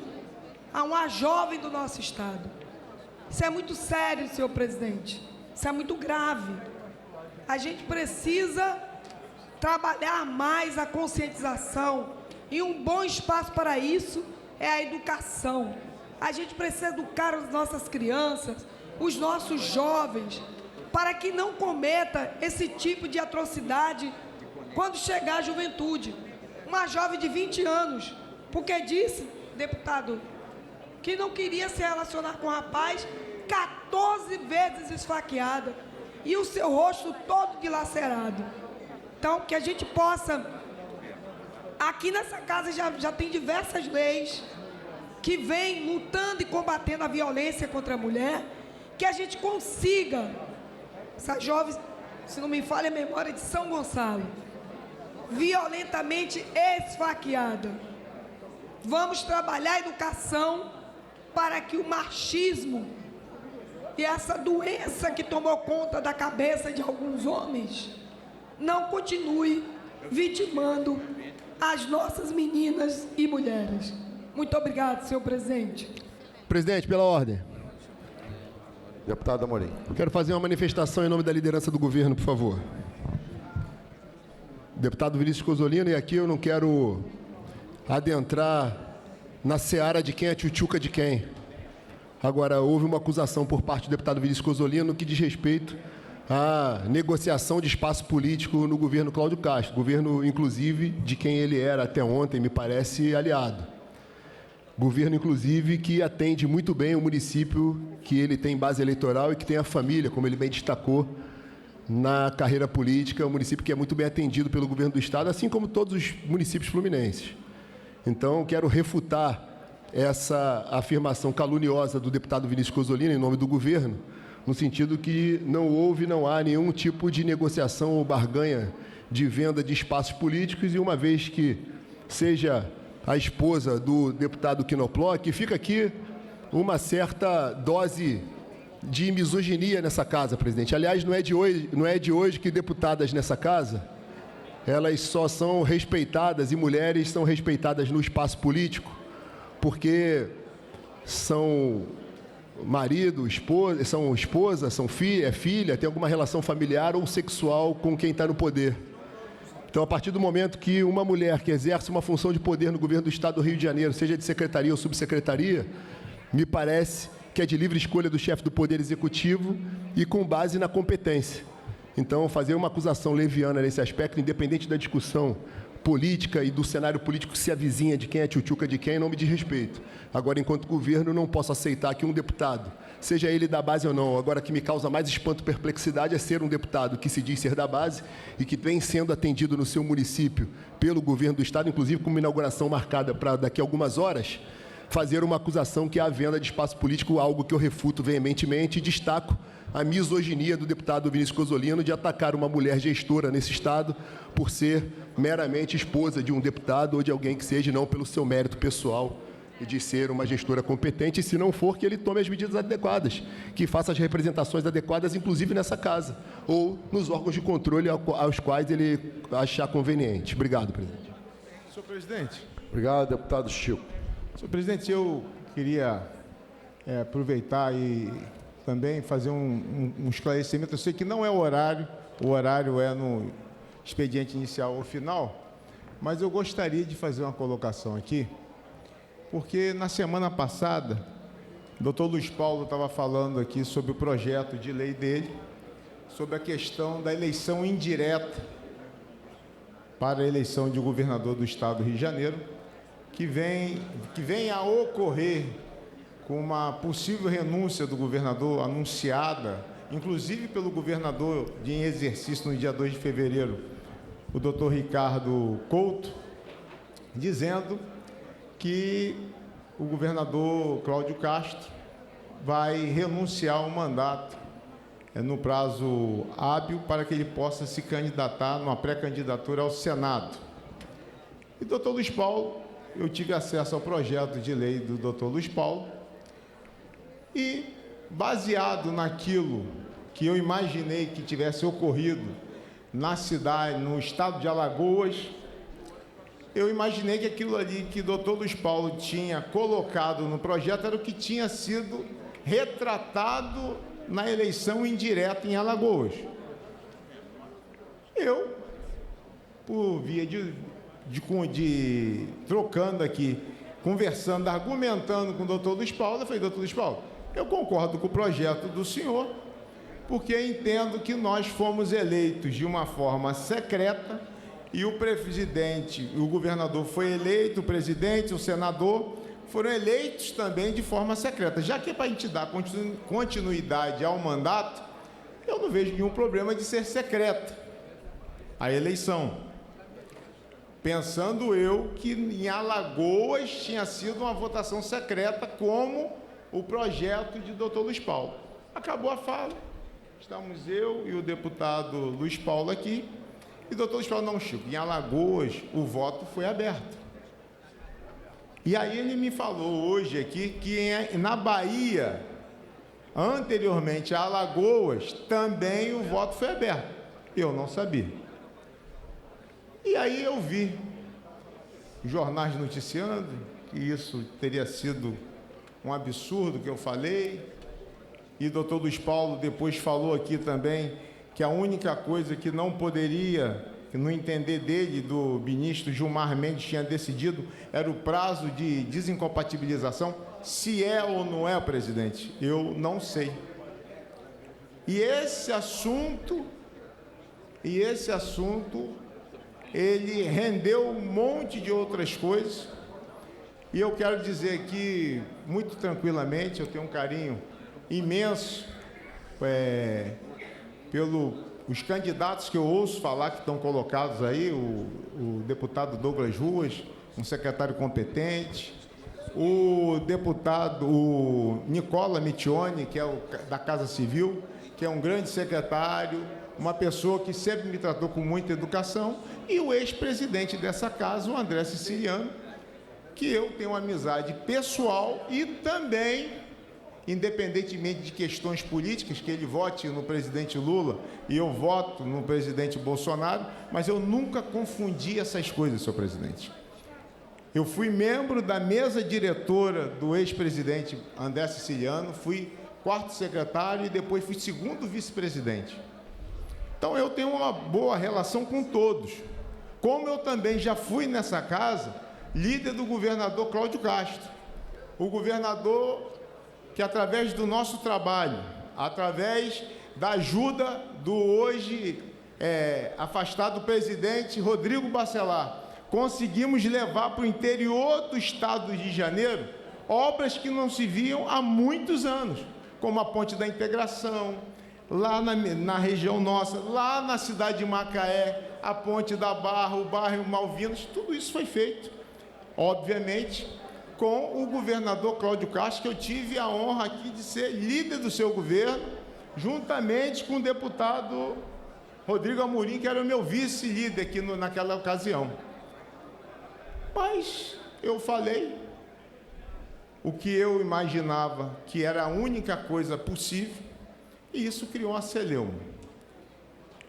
Speaker 6: a uma jovem do nosso estado. Isso é muito sério, senhor presidente. Isso é muito grave. A gente precisa trabalhar mais a conscientização. E um bom espaço para isso é a educação. A gente precisa educar as nossas crianças, os nossos jovens, para que não cometa esse tipo de atrocidade quando chegar à juventude. Uma jovem de 20 anos, porque disse, deputado, que não queria se relacionar com o rapaz, 14 vezes esfaqueada e o seu rosto todo dilacerado. Então, que a gente possa... Aqui nessa casa já tem diversas leis que vêm lutando e combatendo a violência contra a mulher, que a gente consiga, essa jovem, se não me falha a memória, de São Gonçalo, violentamente esfaqueada. Vamos trabalhar a educação para que o machismo e essa doença que tomou conta da cabeça de alguns homens não continue vitimando as nossas meninas e mulheres. Muito obrigado, senhor presidente.
Speaker 11: Presidente, pela ordem.
Speaker 1: Deputado Amorim.
Speaker 11: Quero fazer uma manifestação em nome da liderança do governo, por favor. Deputado Vinícius Cozolino, e aqui eu não quero adentrar na seara de quem é tchutchuca de quem. Agora, houve uma acusação por parte do deputado Vinícius Cozolino que diz respeito à negociação de espaço político no governo Cláudio Castro, governo, inclusive, de quem ele era até ontem, me parece, aliado. Governo, inclusive, que atende muito bem o município que ele tem base eleitoral e que tem a família, como ele bem destacou, na carreira política, um município que é muito bem atendido pelo governo do Estado, assim como todos os municípios fluminenses. Então, quero refutar essa afirmação caluniosa do deputado Vinícius Cozolino, em nome do governo, no sentido que não houve, não há nenhum tipo de negociação ou barganha de venda de espaços políticos, e uma vez que seja a esposa do deputado Quinoploc, fica aqui uma certa dose de misoginia nessa casa, presidente. Aliás, não é de hoje que deputadas nessa casa, elas só são respeitadas, e mulheres são respeitadas no espaço político, porque são marido, esposa, são filha, tem alguma relação familiar ou sexual com quem está no poder. Então, a partir do momento que uma mulher que exerce uma função de poder no governo do Estado do Rio de Janeiro, seja de secretaria ou subsecretaria, me parece que é de livre escolha do chefe do Poder Executivo e com base na competência. Então, fazer uma acusação leviana nesse aspecto, independente da discussão política e do cenário político que se avizinha de quem é tchutchuca de quem, não me diz respeito. Agora, enquanto governo, não posso aceitar que um deputado, seja ele da base ou não, agora que me causa mais espanto e perplexidade é ser um deputado que se diz ser da base e que vem sendo atendido no seu município pelo governo do Estado, inclusive com uma inauguração marcada para daqui a algumas horas, fazer uma acusação que há venda de espaço político, algo que eu refuto veementemente e destaco a misoginia do deputado Vinícius Cozzolino de atacar uma mulher gestora nesse Estado por ser meramente esposa de um deputado ou de alguém que seja, não pelo seu mérito pessoal e de ser uma gestora competente, e se não for, que ele tome as medidas adequadas, que faça as representações adequadas, inclusive nessa casa, ou nos órgãos de controle aos quais ele achar conveniente. Obrigado, presidente.
Speaker 16: Senhor presidente.
Speaker 1: Obrigado, deputado Chico.
Speaker 16: Senhor presidente, eu queria aproveitar e também fazer um esclarecimento. Eu sei que não é o horário é no expediente inicial ou final, mas eu gostaria de fazer uma colocação aqui, porque na semana passada, o doutor Luiz Paulo estava falando aqui sobre o projeto de lei dele, sobre a questão da eleição indireta para a eleição de governador do Estado do Rio de Janeiro, que vem a ocorrer com uma possível renúncia do governador anunciada, inclusive pelo governador em exercício no dia 2 de fevereiro, o doutor Ricardo Couto, dizendo que o governador Cláudio Castro vai renunciar ao mandato no prazo hábil para que ele possa se candidatar numa pré-candidatura ao Senado. E doutor Luiz Paulo, eu tive acesso ao projeto de lei do doutor Luiz Paulo e, baseado naquilo que eu imaginei que tivesse ocorrido na cidade, no estado de Alagoas, eu imaginei que aquilo ali que o doutor Luiz Paulo tinha colocado no projeto era o que tinha sido retratado na eleição indireta em Alagoas. Eu, por via de trocando aqui, conversando, argumentando com o doutor Luiz Paulo, eu falei, doutor Luiz Paulo, eu concordo com o projeto do senhor, porque entendo que nós fomos eleitos de uma forma secreta e o presidente, o governador foi eleito, o presidente, o senador foram eleitos também de forma secreta. Já que é para a gente dar continuidade ao mandato, eu não vejo nenhum problema de ser secreta a eleição. Pensando eu que em Alagoas tinha sido uma votação secreta, como o projeto de doutor Luiz Paulo. Acabou a fala, estamos eu e o deputado Luiz Paulo aqui, e o doutor Luiz Paulo, não, Chico, em Alagoas o voto foi aberto. E aí ele me falou hoje aqui que na Bahia, anteriormente a Alagoas, também o voto foi aberto. Eu não sabia. E aí eu vi jornais noticiando que isso teria sido um absurdo que eu falei, e o doutor Luiz Paulo depois falou aqui também que a única coisa que não poderia, que no entender dele, do ministro Gilmar Mendes tinha decidido, era o prazo de desincompatibilização. Se é ou não é, presidente, eu não sei. E esse assunto, ele rendeu um monte de outras coisas, e eu quero dizer aqui, muito tranquilamente, eu tenho um carinho imenso pelos candidatos que eu ouço falar que estão colocados aí, o deputado Douglas Ruas, um secretário competente, o deputado Nicola Mittioni, que é da Casa Civil, que é um grande secretário, uma pessoa que sempre me tratou com muita educação, e o ex-presidente dessa casa, o André Siciliano, que eu tenho uma amizade pessoal e também, independentemente de questões políticas, que ele vote no presidente Lula e eu voto no presidente Bolsonaro, mas eu nunca confundi essas coisas, senhor presidente. Eu fui membro da mesa diretora do ex-presidente André Siciliano, fui quarto secretário e depois fui segundo vice-presidente. Então eu tenho uma boa relação com todos. Como eu também já fui nessa casa líder do governador Cláudio Castro. O governador que, através do nosso trabalho, através da ajuda do hoje afastado presidente Rodrigo Bacelar, conseguimos levar para o interior do estado do Rio de Janeiro obras que não se viam há muitos anos, como a Ponte da Integração, lá na região nossa, lá na cidade de Macaé, a Ponte da Barra, o bairro Malvinas, tudo isso foi feito, obviamente, com o governador Cláudio Castro, que eu tive a honra aqui de ser líder do seu governo, juntamente com o deputado Rodrigo Amorim, que era o meu vice-líder aqui naquela ocasião. Mas eu falei o que eu imaginava que era a única coisa possível, e isso criou uma celeuma.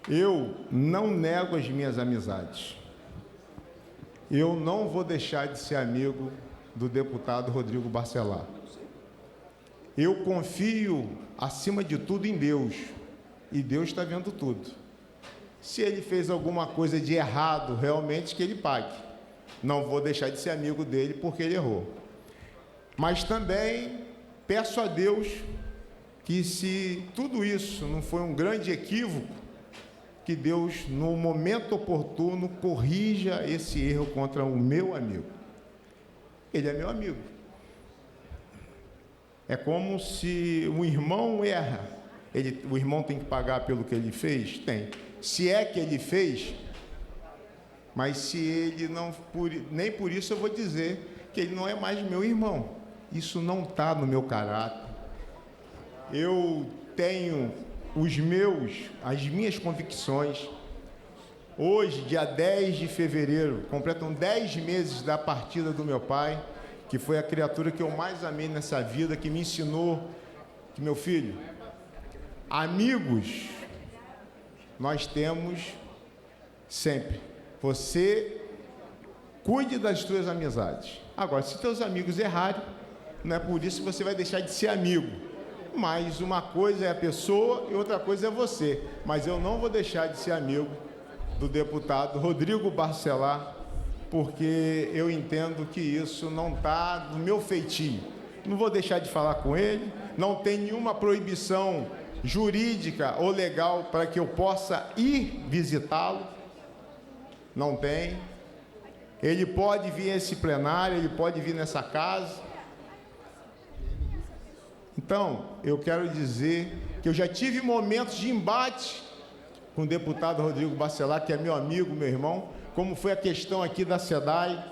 Speaker 16: Eu não nego as minhas amizades. Eu não vou deixar de ser amigo do deputado Rodrigo Bacelar. Eu confio, acima de tudo, em Deus. E Deus está vendo tudo. Se ele fez alguma coisa de errado, realmente, que ele pague. Não vou deixar de ser amigo dele porque ele errou. Mas também peço a Deus que, se tudo isso não foi um grande equívoco, que Deus, no momento oportuno, corrija esse erro contra o meu amigo. Ele é meu amigo. É como se um irmão erra. O irmão tem que pagar pelo que ele fez? Tem. Se é que ele fez, mas se ele não... nem por isso eu vou dizer que ele não é mais meu irmão. Isso não está no meu caráter. Eu tenho as minhas convicções. Hoje, dia 10 de fevereiro, completam 10 meses da partida do meu pai, que foi a criatura que eu mais amei nessa vida, que me ensinou que, meu filho, amigos nós temos sempre. Você cuide das tuas amizades. Agora, se teus amigos errarem, não é por isso que você vai deixar de ser amigo. Mas uma coisa é a pessoa e outra coisa é você. Mas eu não vou deixar de ser amigo do deputado Rodrigo Bacelar, porque eu entendo que isso não está no meu feitio. Não vou deixar de falar com ele, não tem nenhuma proibição jurídica ou legal para que eu possa ir visitá-lo. Não tem. Ele pode vir a esse plenário, ele pode vir nessa casa. Então, eu quero dizer que eu já tive momentos de embate com o deputado Rodrigo Bacelar, que é meu amigo, meu irmão, como foi a questão aqui da SEDAI.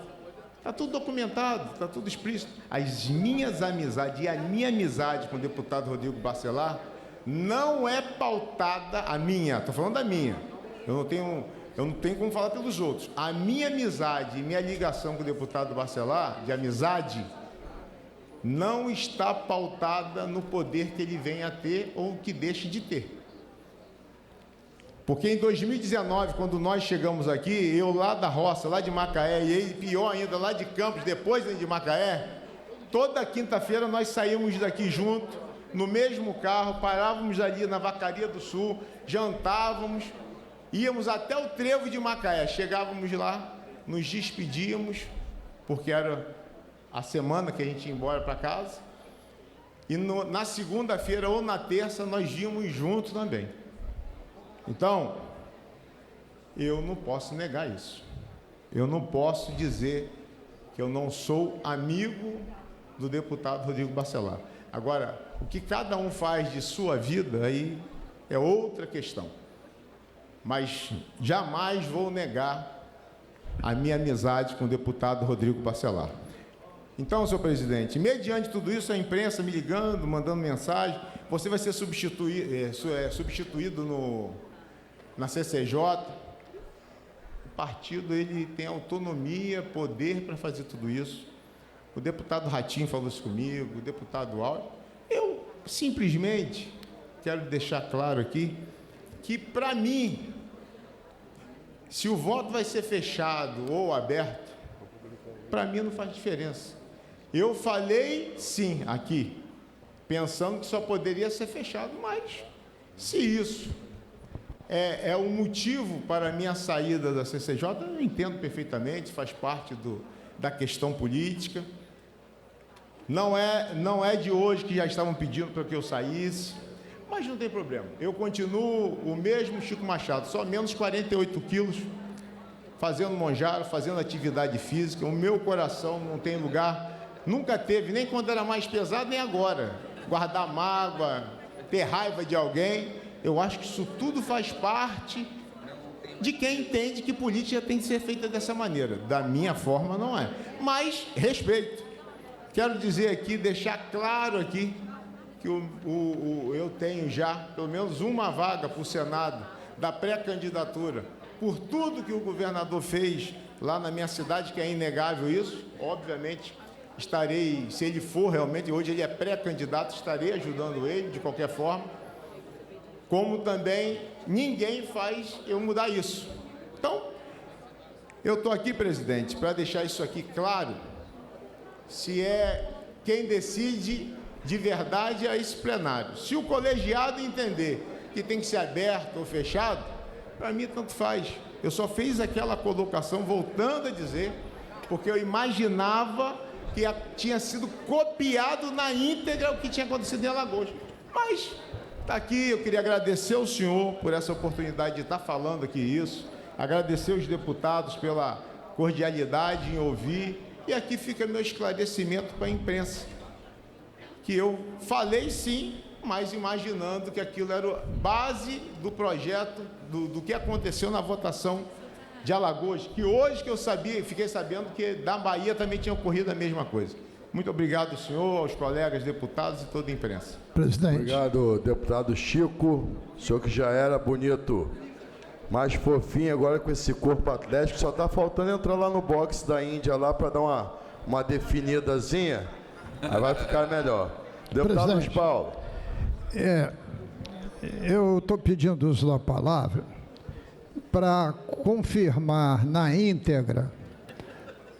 Speaker 16: Está tudo documentado, está tudo explícito. As minhas amizades e a minha amizade com o deputado Rodrigo Bacelar não é pautada, a minha, estou falando da minha, eu não tenho como falar pelos outros. A minha amizade e minha ligação com o deputado Bacelar, de amizade, não está pautada no poder que ele venha a ter ou que deixe de ter. Porque em 2019, quando nós chegamos aqui, eu lá da roça, lá de Macaé, e ele, pior ainda, lá de Campos, depois de Macaé, toda quinta-feira nós saímos daqui junto, no mesmo carro, parávamos ali na Vacaria do Sul, jantávamos, íamos até o trevo de Macaé, chegávamos lá, nos despedíamos, porque era a semana que a gente ia embora para casa, e na segunda-feira ou na terça nós íamos juntos também. Então, eu não posso negar isso. Eu não posso dizer que eu não sou amigo do deputado Rodrigo Bacelar. Agora, o que cada um faz de sua vida aí é outra questão. Mas jamais vou negar a minha amizade com o deputado Rodrigo Bacelar. Então, senhor presidente, mediante tudo isso, a imprensa me ligando, mandando mensagem, você vai ser substituído na CCJ. O partido ele tem autonomia, poder para fazer tudo isso. O deputado Ratinho falou isso comigo, o deputado Áureo. Eu simplesmente quero deixar claro aqui que, para mim, se o voto vai ser fechado ou aberto, para mim não faz diferença. Eu falei sim aqui, pensando que só poderia ser fechado, mas se isso é um motivo para a minha saída da CCJ, eu entendo perfeitamente, faz parte da questão política. Não é de hoje que já estavam pedindo para que eu saísse, Mas não tem problema. Eu continuo o mesmo Chico Machado, só menos 48 quilos, fazendo monjaro, fazendo atividade física. O meu coração não tem lugar, nunca teve, nem quando era mais pesado, nem agora. Guardar mágoa, ter raiva de alguém, eu acho que isso tudo faz parte de quem entende que política tem que ser feita dessa maneira. Da minha forma, não é. Mas, respeito. Quero dizer aqui, deixar claro aqui, que eu tenho já pelo menos uma vaga para o Senado da pré-candidatura, por tudo que o governador fez lá na minha cidade, que é inegável isso. Obviamente, estarei, se ele for realmente, hoje ele é pré-candidato, estarei ajudando ele de qualquer forma, como também ninguém faz eu mudar isso. Então, eu estou aqui, presidente, para deixar isso aqui claro, se é quem decide de verdade a esse plenário. Se o colegiado entender que tem que ser aberto ou fechado, para mim tanto faz. Eu só fiz aquela colocação, voltando a dizer, porque eu imaginava que tinha sido copiado na íntegra o que tinha acontecido em Alagoas. Mas está aqui, eu queria agradecer ao senhor por essa oportunidade de estar falando aqui isso, agradecer aos deputados pela cordialidade em ouvir, e aqui fica meu esclarecimento para a imprensa, que eu falei sim, mas imaginando que aquilo era a base do projeto, do que aconteceu na votação de Alagoas, que hoje que eu sabia, fiquei sabendo que da Bahia também tinha ocorrido a mesma coisa. Muito obrigado, senhor, aos colegas deputados e toda a imprensa.
Speaker 1: Presidente. Obrigado, deputado Chico. O senhor que já era bonito, mais fofinho, agora com esse corpo atlético, só está faltando entrar lá no boxe da Índia lá para dar uma definidazinha. Aí vai ficar melhor. Deputado Luiz Paulo.
Speaker 12: Eu estou pedindo uso da palavra para confirmar na íntegra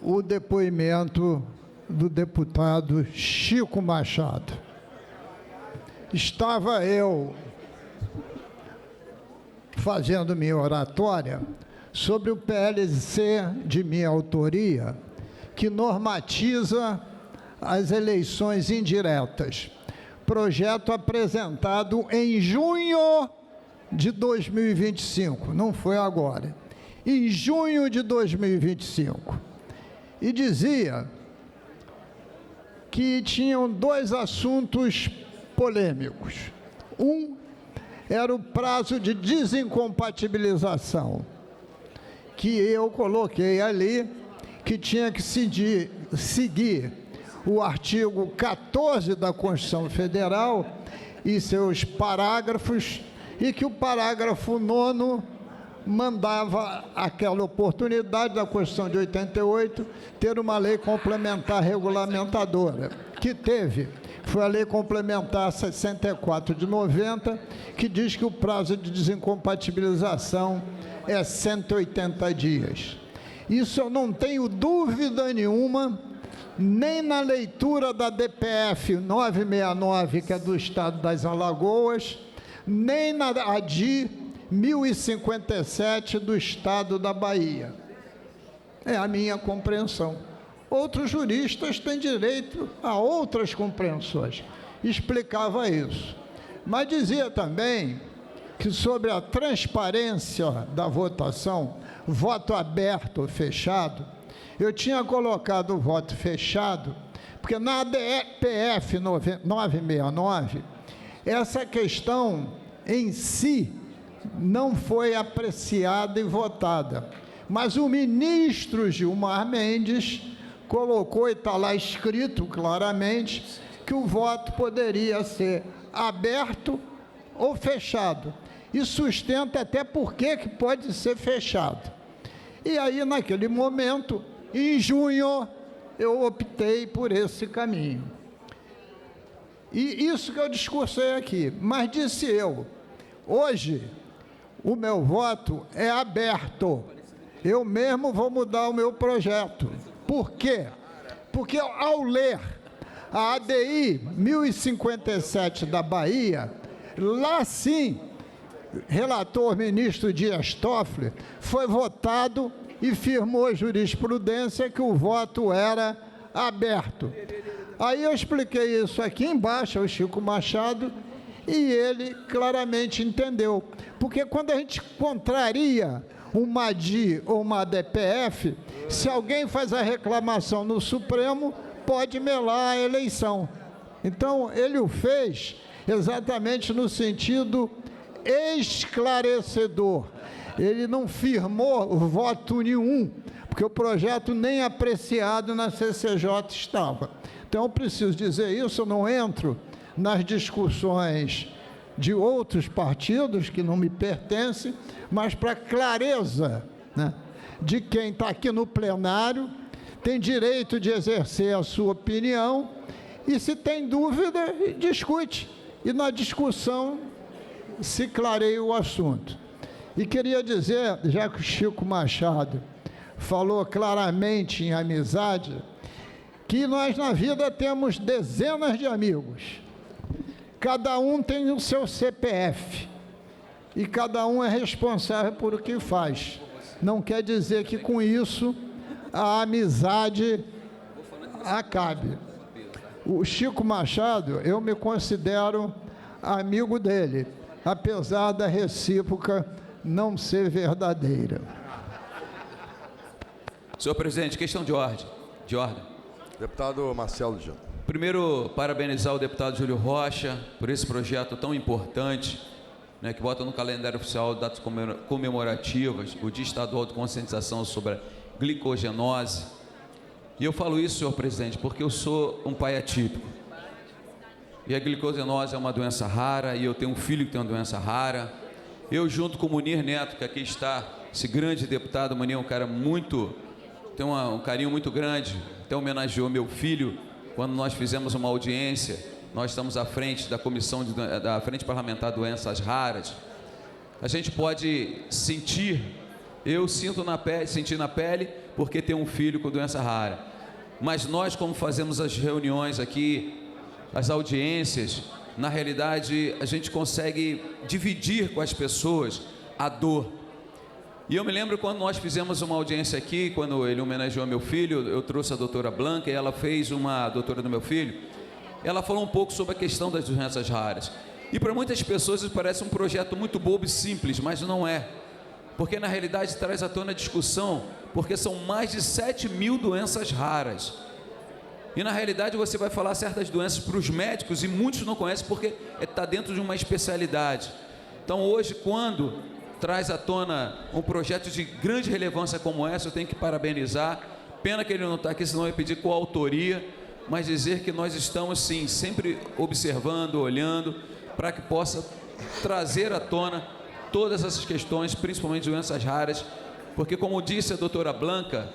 Speaker 12: o depoimento do deputado Chico Machado. Estava eu fazendo minha oratória sobre o PLC de minha autoria, que normatiza as eleições indiretas. Projeto apresentado em junho de 2025, não foi agora, em junho de 2025. E dizia que tinham dois assuntos polêmicos. Um era o prazo de desincompatibilização, que eu coloquei ali, que tinha que seguir o artigo 14 da Constituição Federal e seus parágrafos, e que o parágrafo 9º mandava aquela oportunidade da Constituição de 88 ter uma lei complementar regulamentadora, que teve. Foi a lei complementar 64 de 90, que diz que o prazo de desincompatibilização é 180 dias. Isso eu não tenho dúvida nenhuma, nem na leitura da DPF 969, que é do Estado das Alagoas, nem na ADI 1057 do Estado da Bahia. É a minha compreensão. Outros juristas têm direito a outras compreensões. Explicava isso. Mas dizia também que sobre a transparência da votação, voto aberto ou fechado, eu tinha colocado o voto fechado, porque na DPF 969, essa questão em si não foi apreciada e votada. Mas o ministro Gilmar Mendes colocou, e está lá escrito claramente, que o voto poderia ser aberto ou fechado. E sustenta até por que pode ser fechado. E aí, naquele momento, em junho, eu optei por esse caminho. E isso que eu discursei aqui. Mas disse eu, hoje, o meu voto é aberto. Eu mesmo vou mudar o meu projeto. Por quê? Porque ao ler a ADI 1057 da Bahia, lá sim, relator ministro Dias Toffoli, foi votado e firmou a jurisprudência que o voto era aberto. Aí eu expliquei isso aqui embaixo ao Chico Machado, e ele claramente entendeu. Porque quando a gente contraria uma ADI ou uma DPF, se alguém faz a reclamação no Supremo, pode melar a eleição. Então, ele o fez exatamente no sentido esclarecedor. Ele não firmou voto nenhum, porque o projeto nem apreciado na CCJ estava. Então, eu preciso dizer isso, eu não entro nas discussões de outros partidos que não me pertencem, mas para clareza, né, de quem está aqui no plenário, tem direito de exercer a sua opinião, e se tem dúvida, discute. E na discussão se clareia o assunto. E queria dizer, já que o Chico Machado falou claramente em amizade, que nós na vida temos dezenas de amigos. Cada um tem o seu CPF. E cada um é responsável por o que faz. Não quer dizer que com isso a amizade acabe. O Chico Machado, eu me considero amigo dele, apesar da recíproca não ser verdadeira.
Speaker 3: Senhor presidente, questão de ordem.
Speaker 1: Deputado Marcelo Gil.
Speaker 3: Primeiro, parabenizar o deputado Júlio Rocha por esse projeto tão importante, né, que bota no calendário oficial datas comemorativas, o Dia Estadual de Conscientização sobre a Glicogenose. E eu falo isso, senhor presidente, porque eu sou um pai atípico. E a glicogenose é uma doença rara, e eu tenho um filho que tem uma doença rara. Eu, junto com o Munir Neto, que aqui está, esse grande deputado, o Munir é um cara tem um carinho muito grande, até homenageou meu filho quando nós fizemos uma audiência. Nós estamos à frente da comissão da Frente Parlamentar Doenças Raras. A gente pode sentir, eu senti na pele, porque tenho um filho com doença rara. Mas nós, como fazemos as reuniões aqui, as audiências, na realidade, a gente consegue dividir com as pessoas a dor. E eu me lembro quando nós fizemos uma audiência aqui, quando ele homenageou meu filho, eu trouxe a doutora Blanca, e ela fez a doutora do meu filho, ela falou um pouco sobre a questão das doenças raras. E para muitas pessoas isso parece um projeto muito bobo e simples, mas não é. Porque na realidade traz à tona a discussão, porque são mais de 7.000 doenças raras. E na realidade você vai falar certas doenças para os médicos e muitos não conhecem porque está dentro de uma especialidade. Então hoje, quando traz à tona um projeto de grande relevância como essa, eu tenho que parabenizar. Pena que ele não está aqui, senão eu ia pedir coautoria, mas dizer que nós estamos sim sempre observando, olhando, para que possa trazer à tona todas essas questões, principalmente doenças raras, porque como disse a doutora Blanca,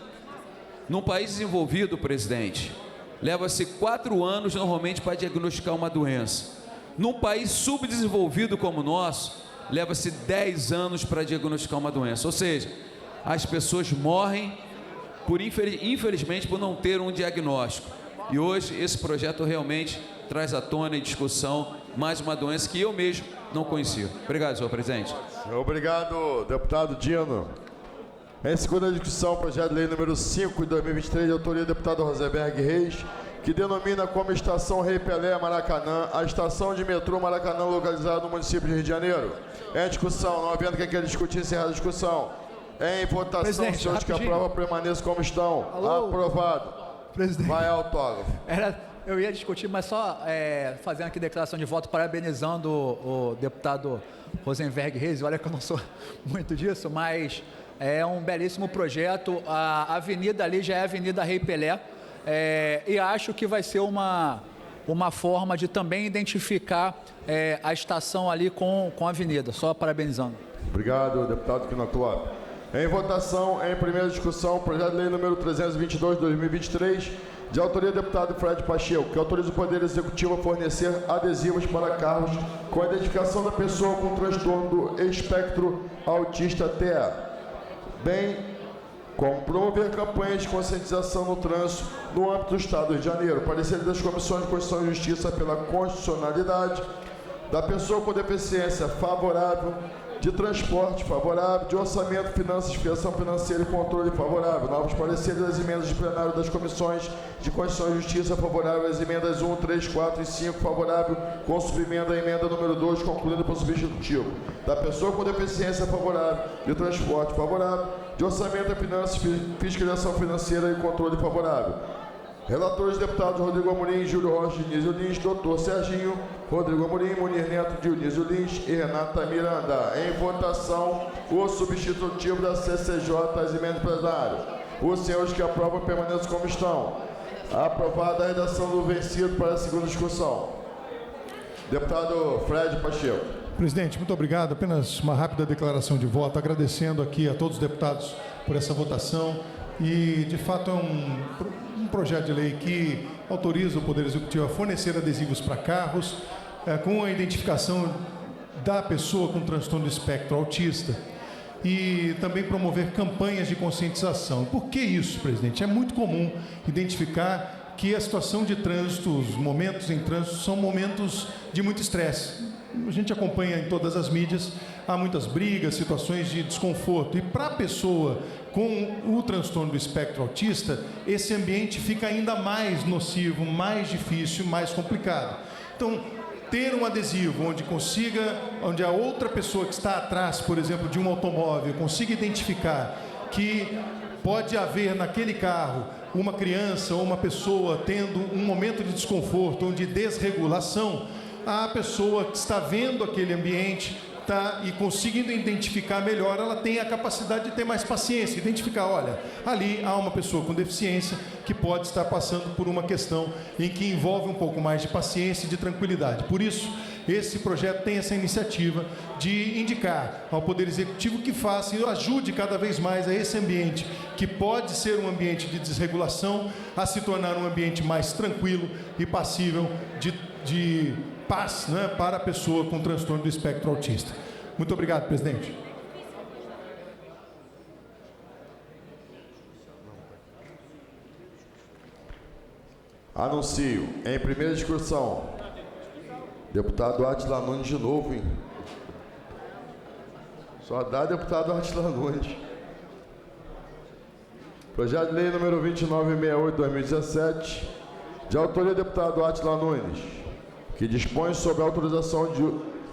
Speaker 3: num país desenvolvido, presidente, leva-se 4 anos normalmente para diagnosticar uma doença. Num país subdesenvolvido como o nosso, leva-se 10 anos para diagnosticar uma doença. Ou seja, as pessoas morrem, infelizmente, por não ter um diagnóstico. E hoje esse projeto realmente traz à tona em discussão mais uma doença que eu mesmo não conhecia. Obrigado, senhor presidente.
Speaker 1: Obrigado, deputado Dino. Em segunda discussão, projeto de lei número 5 de 2023, de autoria do deputado Rosenberg Reis, que denomina como Estação Rei Pelé Maracanã a estação de metrô Maracanã localizada no município de Rio de Janeiro. Em discussão, não havendo quem queira discutir, encerrada a discussão. Em votação,
Speaker 14: presidente,
Speaker 1: senhores que aprovam permaneçam como estão.
Speaker 14: Alô?
Speaker 1: Aprovado.
Speaker 14: Presidente.
Speaker 1: Vai autógrafo.
Speaker 14: Eu ia discutir, mas só fazendo aqui declaração de voto, parabenizando o deputado Rosenberg Reis. Olha que eu não sou muito disso, mas é um belíssimo projeto. A avenida ali já é a Avenida Rei Pelé, e acho que vai ser uma forma de também identificar a estação ali com a avenida. Só parabenizando.
Speaker 1: Obrigado, deputado Quinocló. Em votação, em primeira discussão, projeto de lei número 322 de 2023, de autoria do deputado Fred Pacheco, que autoriza o Poder Executivo a fornecer adesivos para carros com a identificação da pessoa com transtorno do espectro autista TEA, bem como promover campanhas de conscientização no trânsito no âmbito do Estado do Rio de Janeiro. Parecer das Comissões de Constituição e Justiça pela constitucionalidade da pessoa com deficiência favorável, de transporte, favorável, de orçamento, finanças, fiscalização financeira e controle, favorável. Novos pareceres das emendas de plenário das comissões de Constituição e Justiça, favorável. As emendas 1, 3, 4 e 5, favorável. Com subemenda, a emenda número 2, concluída por substitutivo. Da pessoa com deficiência, favorável. De transporte, favorável. De orçamento, finanças, fiscalização financeira e controle, favorável. Relatores, deputados Rodrigo Amorim, Júlio Rocha, Dionísio Lins, doutor Serginho, Rodrigo Amorim, Munir Neto, Dionísio Lins e Renata Miranda. Em votação, o substitutivo da CCJ, as emendas de plenário. Os senhores que aprovam permaneçam como estão. Aprovada a redação do vencido para a segunda discussão. Deputado Fred Pacheco.
Speaker 8: Presidente, muito obrigado. Apenas uma rápida declaração de voto, agradecendo aqui a todos os deputados por essa votação. E, de fato, é um projeto de lei que autoriza o Poder Executivo a fornecer adesivos para carros com a identificação da pessoa com transtorno do espectro autista e também promover campanhas de conscientização. Por que isso, presidente? É muito comum identificar que a situação de trânsito, os momentos em trânsito, são momentos de muito estresse. A gente acompanha em todas as mídias, há muitas brigas, situações de desconforto. E para a pessoa com o transtorno do espectro autista, esse ambiente fica ainda mais nocivo, mais difícil, mais complicado. Então, ter um adesivo onde a outra pessoa que está atrás, por exemplo, de um automóvel, consiga identificar que pode haver naquele carro uma criança ou uma pessoa tendo um momento de desconforto ou de desregulação, a pessoa que está vendo aquele ambiente e conseguindo identificar melhor, ela tem a capacidade de ter mais paciência, identificar, olha, ali há uma pessoa com deficiência que pode estar passando por uma questão em que envolve um pouco mais de paciência e de tranquilidade. Por isso, esse projeto tem essa iniciativa de indicar ao Poder Executivo que faça e ajude cada vez mais a esse ambiente, que pode ser um ambiente de desregulação, a se tornar um ambiente mais tranquilo e passível de paz, né, para a pessoa com transtorno do espectro autista. Muito obrigado, presidente.
Speaker 1: Anuncio, em primeira discussão, deputado Átila Nunes de novo, hein? Só dá deputado Átila Nunes. Projeto de lei número 2968/2017, de autoria do deputado Átila Nunes, que dispõe sobre a autorização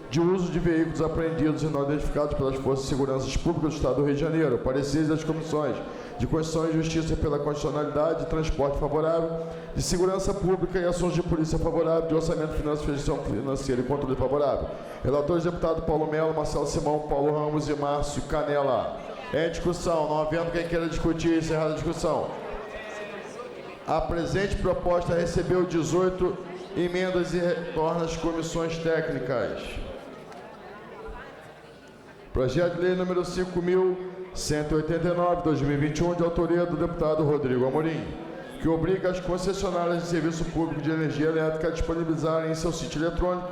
Speaker 1: de uso de veículos apreendidos e não identificados pelas Forças de Segurança Públicas do Estado do Rio de Janeiro, pareceres das comissões de Constituição e Justiça pela Constitucionalidade, Transporte favorável, de Segurança Pública e Assuntos de Polícia favorável, de Orçamento, Finanças, Fiscalização Financeira e Controle favorável. Relatores, deputado Paulo Melo, Marcelo Simão, Paulo Ramos e Márcio Canela. Em discussão, não havendo quem queira discutir, encerrada a discussão. A presente proposta recebeu 18 emendas e retorna às comissões técnicas. Projeto de lei número 5.189/2021, de autoria do deputado Rodrigo Amorim, que obriga as concessionárias de serviço público de energia elétrica a disponibilizarem em seu sítio eletrônico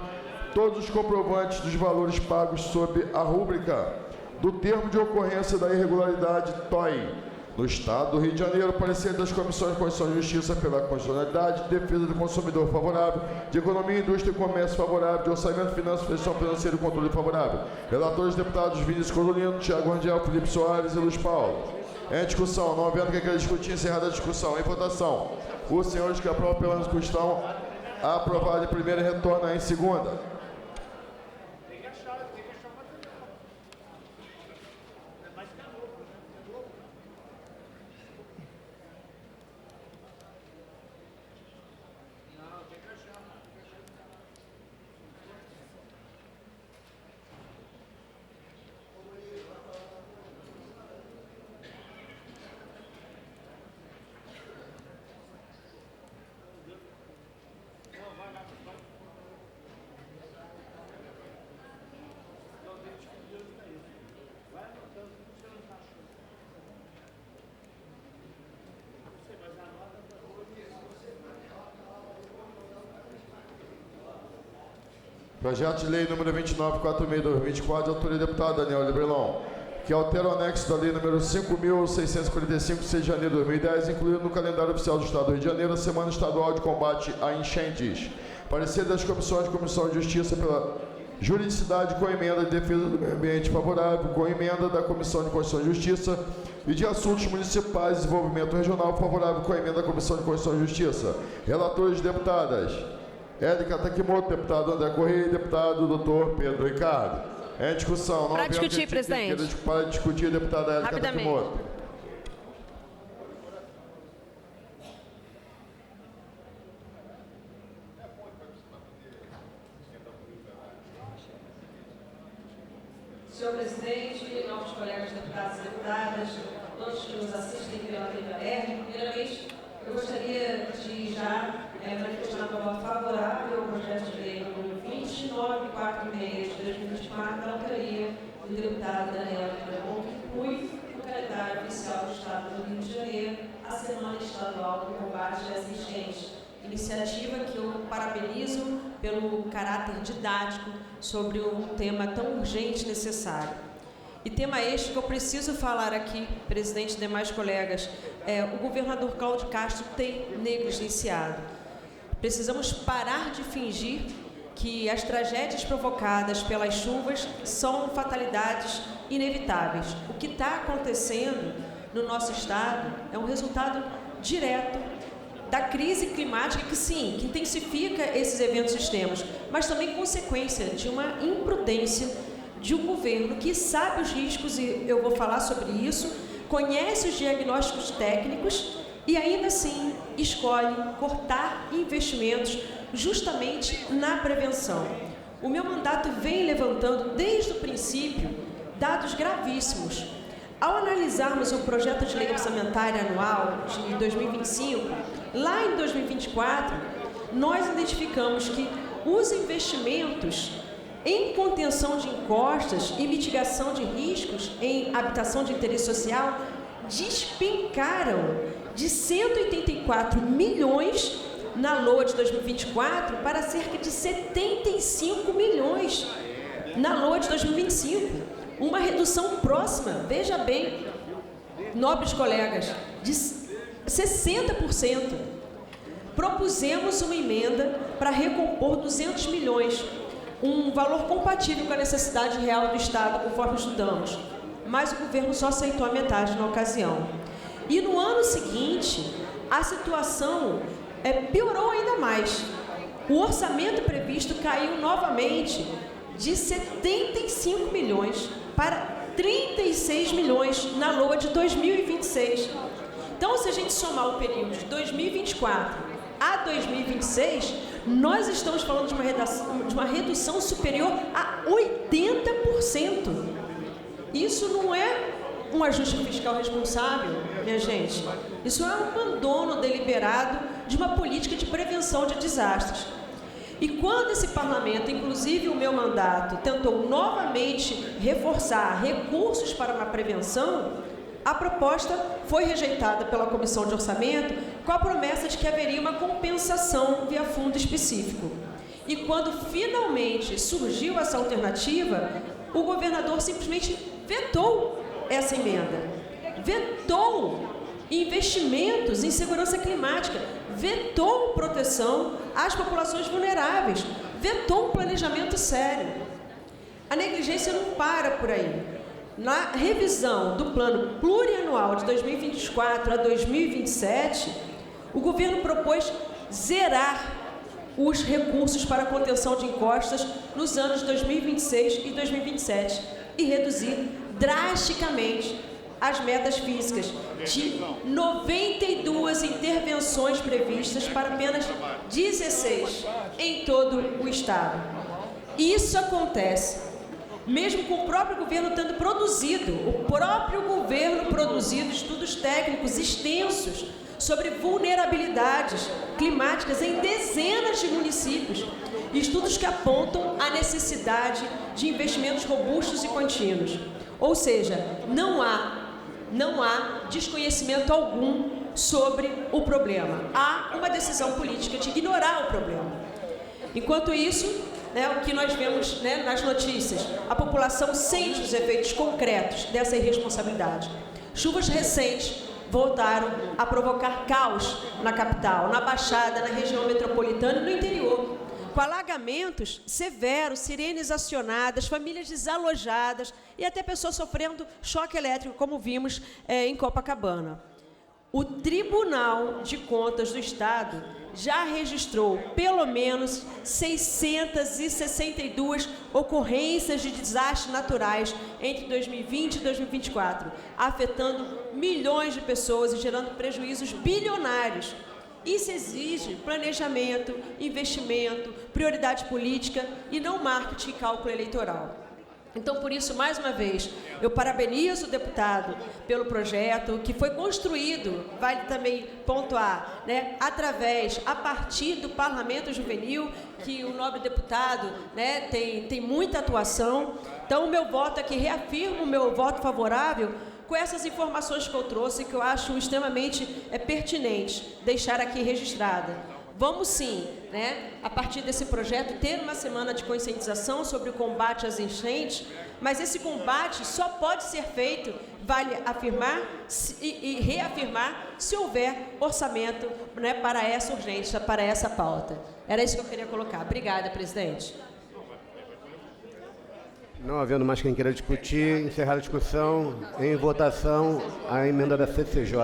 Speaker 1: todos os comprovantes dos valores pagos sob a rúbrica do termo de ocorrência da irregularidade TOI, no Estado do Rio de Janeiro, parecer das Comissões de Constituição e Justiça pela Constitucionalidade, Defesa do Consumidor favorável, de Economia, Indústria e Comércio favorável, de Orçamento, Finanças, Fiscalização Financeira e Controle favorável. Relatores, deputados Vinícius Cozolino, Tiago Rangel, Felipe Soares e Luiz Paulo. Em discussão, não havendo quem queira discutir, encerrada a discussão. Em votação, os senhores que aprovam pela discussão, aprovado em primeira e retorna em segunda. Projeto de lei número 2946/2024, de autoria do deputado Daniel Lebrelon, que altera o anexo da lei número 5.645, de 6 de janeiro de 2010, incluído no calendário oficial do Estado do Rio de Janeiro, a Semana Estadual de Combate a Enchentes. Parecer das comissões de Comissão de Justiça pela Juridicidade com emenda de defesa do meio ambiente favorável, com emenda da Comissão de Constituição e Justiça e de Assuntos Municipais e Desenvolvimento Regional favorável, com emenda da Comissão de Constituição e Justiça. Relatores, deputadas Érica Takimoto, deputado André Correia e deputado Dr. Pedro Ricardo. Em discussão.
Speaker 4: Para discutir, presidente.
Speaker 1: Para discutir, deputada Érica
Speaker 4: Rapidamente.
Speaker 1: Takimoto.
Speaker 4: Senhor presidente, novos colegas deputados e deputadas, todos que nos assistem pela TVR, primeiramente, eu gostaria de já manifestar uma prova favorável ao projeto de lei número 2946 de 2024, da autoria do deputado Daniel Vilamon, que inclui no calendário oficial do Estado do Rio de Janeiro a Semana Estadual do Combate às Enchentes. Iniciativa que eu parabenizo pelo caráter didático sobre um tema tão urgente e necessário. E tema este que eu preciso falar aqui, presidente e demais colegas, o governador Cláudio Castro tem negligenciado. Precisamos parar de fingir que as tragédias provocadas pelas chuvas são fatalidades inevitáveis. O que está acontecendo no nosso estado é um resultado direto da crise climática que, sim, que intensifica esses eventos extremos, mas também consequência de uma imprudência de um governo que sabe os riscos, e eu vou falar sobre isso, conhece os diagnósticos técnicos e ainda assim escolhe cortar investimentos justamente na prevenção. O meu mandato vem levantando desde o princípio dados gravíssimos. Ao analisarmos o projeto de lei orçamentária anual de 2025, lá em 2024, nós identificamos que os investimentos em contenção de encostas e mitigação de riscos em habitação de interesse social despencaram de 184 milhões na LOA de 2024 para cerca de 75 milhões na LOA de 2025. Uma redução próxima, veja bem, nobres colegas, de 60%. Propusemos uma emenda para recompor 200 milhões, um valor compatível com a necessidade real do Estado, conforme estudamos, mas o governo só aceitou a metade na ocasião. E no ano seguinte, a situação piorou ainda mais. O orçamento previsto caiu novamente de 75 milhões para 36 milhões na LOA de 2026. Então, se a gente somar o período de 2024 a 2026, nós estamos falando de uma redução superior a 80%. Isso não é um ajuste fiscal responsável, minha gente. Isso é um abandono deliberado de uma política de prevenção de desastres. E quando esse parlamento, inclusive o meu mandato, tentou novamente reforçar recursos para uma prevenção, a proposta foi rejeitada pela Comissão de Orçamento com a promessa de que haveria uma compensação via fundo específico. E quando finalmente surgiu essa alternativa, o governador simplesmente vetou essa emenda. Vetou investimentos em segurança climática, vetou proteção às populações vulneráveis, vetou um planejamento sério. A negligência não para por aí. Na revisão do plano plurianual de 2024 a 2027, o governo propôs zerar os recursos para a contenção de encostas nos anos 2026 e 2027 e reduzir drasticamente as metas físicas de 92 intervenções previstas para apenas 16 em todo o estado. Isso acontece mesmo com o próprio governo tendo produzido, estudos técnicos extensos sobre vulnerabilidades climáticas em dezenas de municípios, estudos que apontam a necessidade de investimentos robustos e contínuos. Ou seja, não há desconhecimento algum sobre o problema. Há uma decisão política de ignorar o problema. Enquanto isso, o que nós vemos nas notícias, a população sente os efeitos concretos dessa irresponsabilidade. Chuvas recentes voltaram a provocar caos na capital, na Baixada, na região metropolitana e no interior.
Speaker 17: com alagamentos severos, sirenes acionadas, famílias desalojadas e até pessoas sofrendo choque elétrico, como vimos em Copacabana. O Tribunal de Contas do Estado já registrou pelo menos 662 ocorrências de desastres naturais entre 2020 e 2024, afetando milhões de pessoas e gerando prejuízos bilionários. Isso exige planejamento, investimento, prioridade política e não marketing e cálculo eleitoral. Então, por isso, mais uma vez, eu parabenizo o deputado pelo projeto que foi construído, vale também pontuar, né, a partir do Parlamento Juvenil, que o nobre deputado, né, tem muita atuação. Então, o meu voto aqui, reafirmo o meu voto favorável com essas informações que eu trouxe, que eu acho extremamente pertinentes deixar aqui registrada. Vamos sim, né, a partir desse projeto, ter uma semana de conscientização sobre o combate às enchentes, mas esse combate só pode ser feito, vale afirmar e reafirmar, se houver orçamento, né, para essa urgência, para essa pauta. Era isso que eu queria colocar. Obrigada, presidente.
Speaker 18: Não havendo mais quem queira discutir, encerrar a discussão. Em votação, a emenda da CCJ.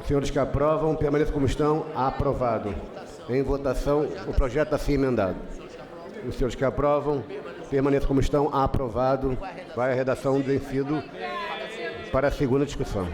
Speaker 18: Senhores que aprovam, permaneçam como estão. Aprovado. Em votação, o projeto assim emendado. Os senhores que aprovam, permaneçam como estão. Aprovado. Vai a redação do vencido para a segunda discussão.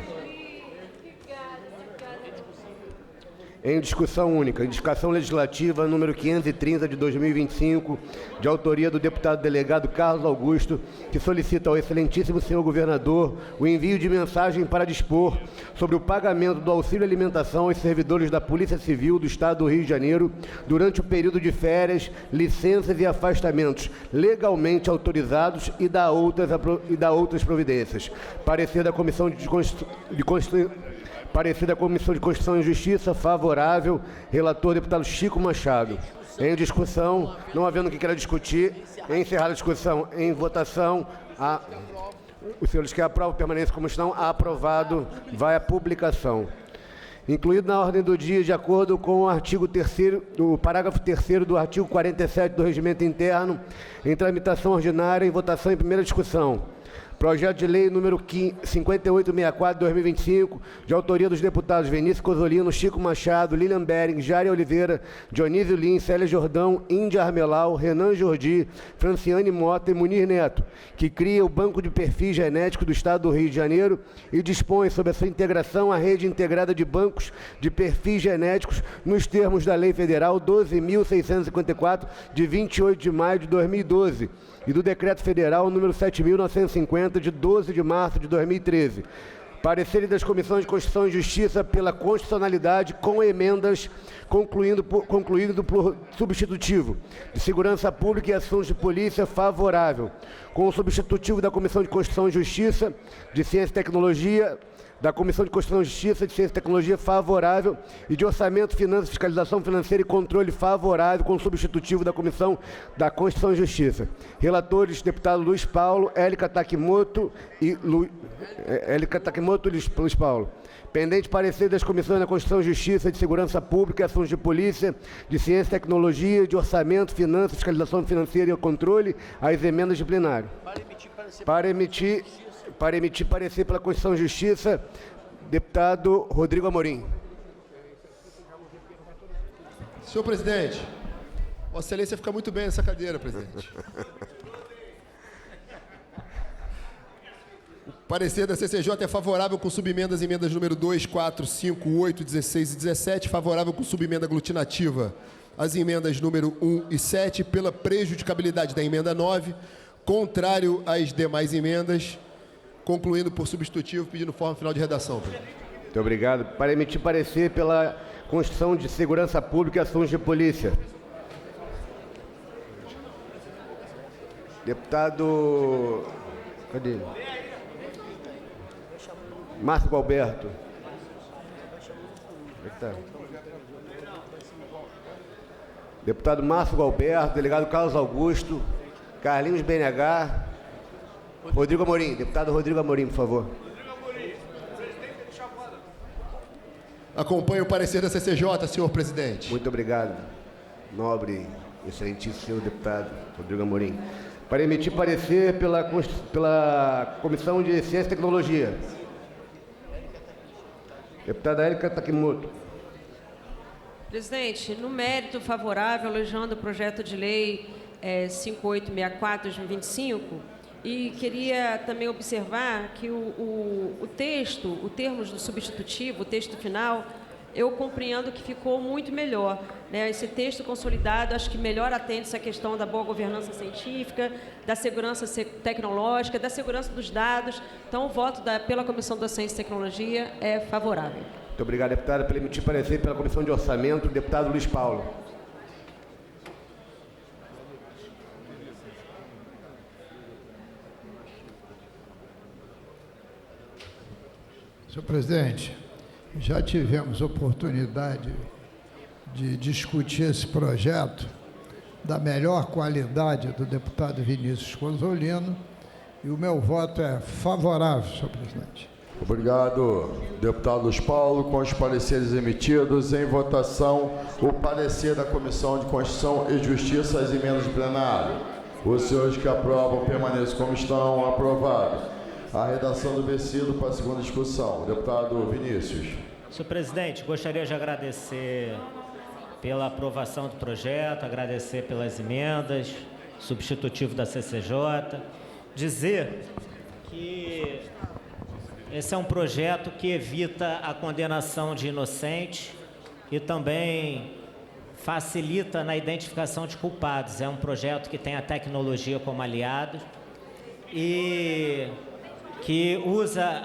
Speaker 18: Em discussão única, indicação legislativa número 530 de 2025, de autoria do deputado delegado Carlos Augusto, que solicita ao excelentíssimo senhor governador o envio de mensagem para dispor sobre o pagamento do auxílio alimentação aos servidores da Polícia Civil do Estado do Rio de Janeiro durante o período de férias, licenças e afastamentos legalmente autorizados e dá outras providências. Parecer da Comissão de Constituição e Justiça, favorável. Relator, deputado Chico Machado. Em discussão, não havendo quem queira discutir, encerrada a discussão, em votação, os senhores que aprovam, permanecem como estão. Aprovado. Vai à publicação. Incluído na ordem do dia, de acordo com o artigo 3º, o parágrafo 3º do artigo 47 do Regimento Interno, em tramitação ordinária, em votação em primeira discussão. Projeto de lei número 5864 de 2025, de autoria dos deputados Vinícius Cozolino, Chico Machado, Lilian Bering, Jari Oliveira, Dionísio Lins, Célia Jordão, Índia Armelau, Renan Jordi, Franciane Mota e Munir Neto, que cria o Banco de Perfis Genético do Estado do Rio de Janeiro e dispõe sobre a sua integração à rede integrada de bancos de perfis genéticos nos termos da Lei Federal 12.654, de 28 de maio de 2012, e do Decreto Federal número 7.950, de 12 de março de 2013. Parecer das Comissões de Constituição e Justiça pela constitucionalidade com emendas, concluindo por substitutivo de Segurança Pública e Assuntos de Polícia, favorável. Com o substitutivo da Comissão de Constituição e Justiça, de Ciência e Tecnologia, da Comissão de Constituição e Justiça, de Ciência e Tecnologia, favorável, e de Orçamento, Finanças, Fiscalização Financeira e Controle, favorável, com o substitutivo da Comissão da Constituição e Justiça. Relatores, deputado Luiz Paulo, Élica Takimoto e Luiz Paulo. Pendente parecer das Comissões da Constituição e Justiça, de Segurança Pública e Assuntos de Polícia, de Ciência e Tecnologia, de Orçamento, Finanças, Fiscalização Financeira e Controle, às emendas de plenário. Para emitir parecer pela Constituição e Justiça, deputado Rodrigo Amorim.
Speaker 11: Senhor presidente, Vossa Excelência fica muito bem nessa cadeira, presidente. O parecer da CCJ é favorável com subemendas, emendas número 2, 4, 5, 8, 16 e 17, favorável com subemenda aglutinativa as emendas número 1 e 7, pela prejudicabilidade da emenda 9, contrário às demais emendas, concluindo por substitutivo, pedindo forma final de redação.
Speaker 18: Muito obrigado. Para emitir parecer pela Constituição de Segurança Pública e Assuntos de Polícia. Deputado... Cadê? Márcio Gualberto. Deputado Márcio Gualberto, delegado Carlos Augusto, Carlinhos BNH, Rodrigo Amorim. Deputado Rodrigo Amorim, por favor.
Speaker 11: Acompanho o parecer da CCJ, senhor presidente.
Speaker 18: Muito obrigado, nobre, excelentíssimo senhor deputado Rodrigo Amorim. Para emitir parecer pela Comissão de Ciência e Tecnologia. Deputada Érica Takimoto.
Speaker 4: Presidente, no mérito favorável, elogiando o projeto de lei 5864/2025, e queria também observar que o termos do substitutivo, o texto final, eu compreendo que ficou muito melhor, né? Esse texto consolidado, acho que melhor atende essa questão da boa governança científica, da segurança tecnológica, da segurança dos dados. Então, o voto pela Comissão da Ciência e Tecnologia é favorável.
Speaker 18: Muito obrigado, deputada. Para emitir parecer pela Comissão de Orçamento, o deputado Luiz Paulo.
Speaker 12: Senhor presidente, já tivemos oportunidade de discutir esse projeto da melhor qualidade do deputado Vinícius Cozzolino e o meu voto é favorável, senhor presidente.
Speaker 1: Obrigado, deputado Luiz Paulo. Com os pareceres emitidos, em votação, o parecer da Comissão de Constituição e Justiça às emendas do plenário. Os senhores que aprovam permaneçam como estão. Aprovado. A redação do versículo para a segunda discussão. Deputado Vinícius.
Speaker 13: Senhor presidente, gostaria de agradecer pela aprovação do projeto, agradecer pelas emendas, substitutivo da CCJ, dizer que esse é um projeto que evita a condenação de inocentes e também facilita na identificação de culpados. É um projeto que tem a tecnologia como aliado e que usa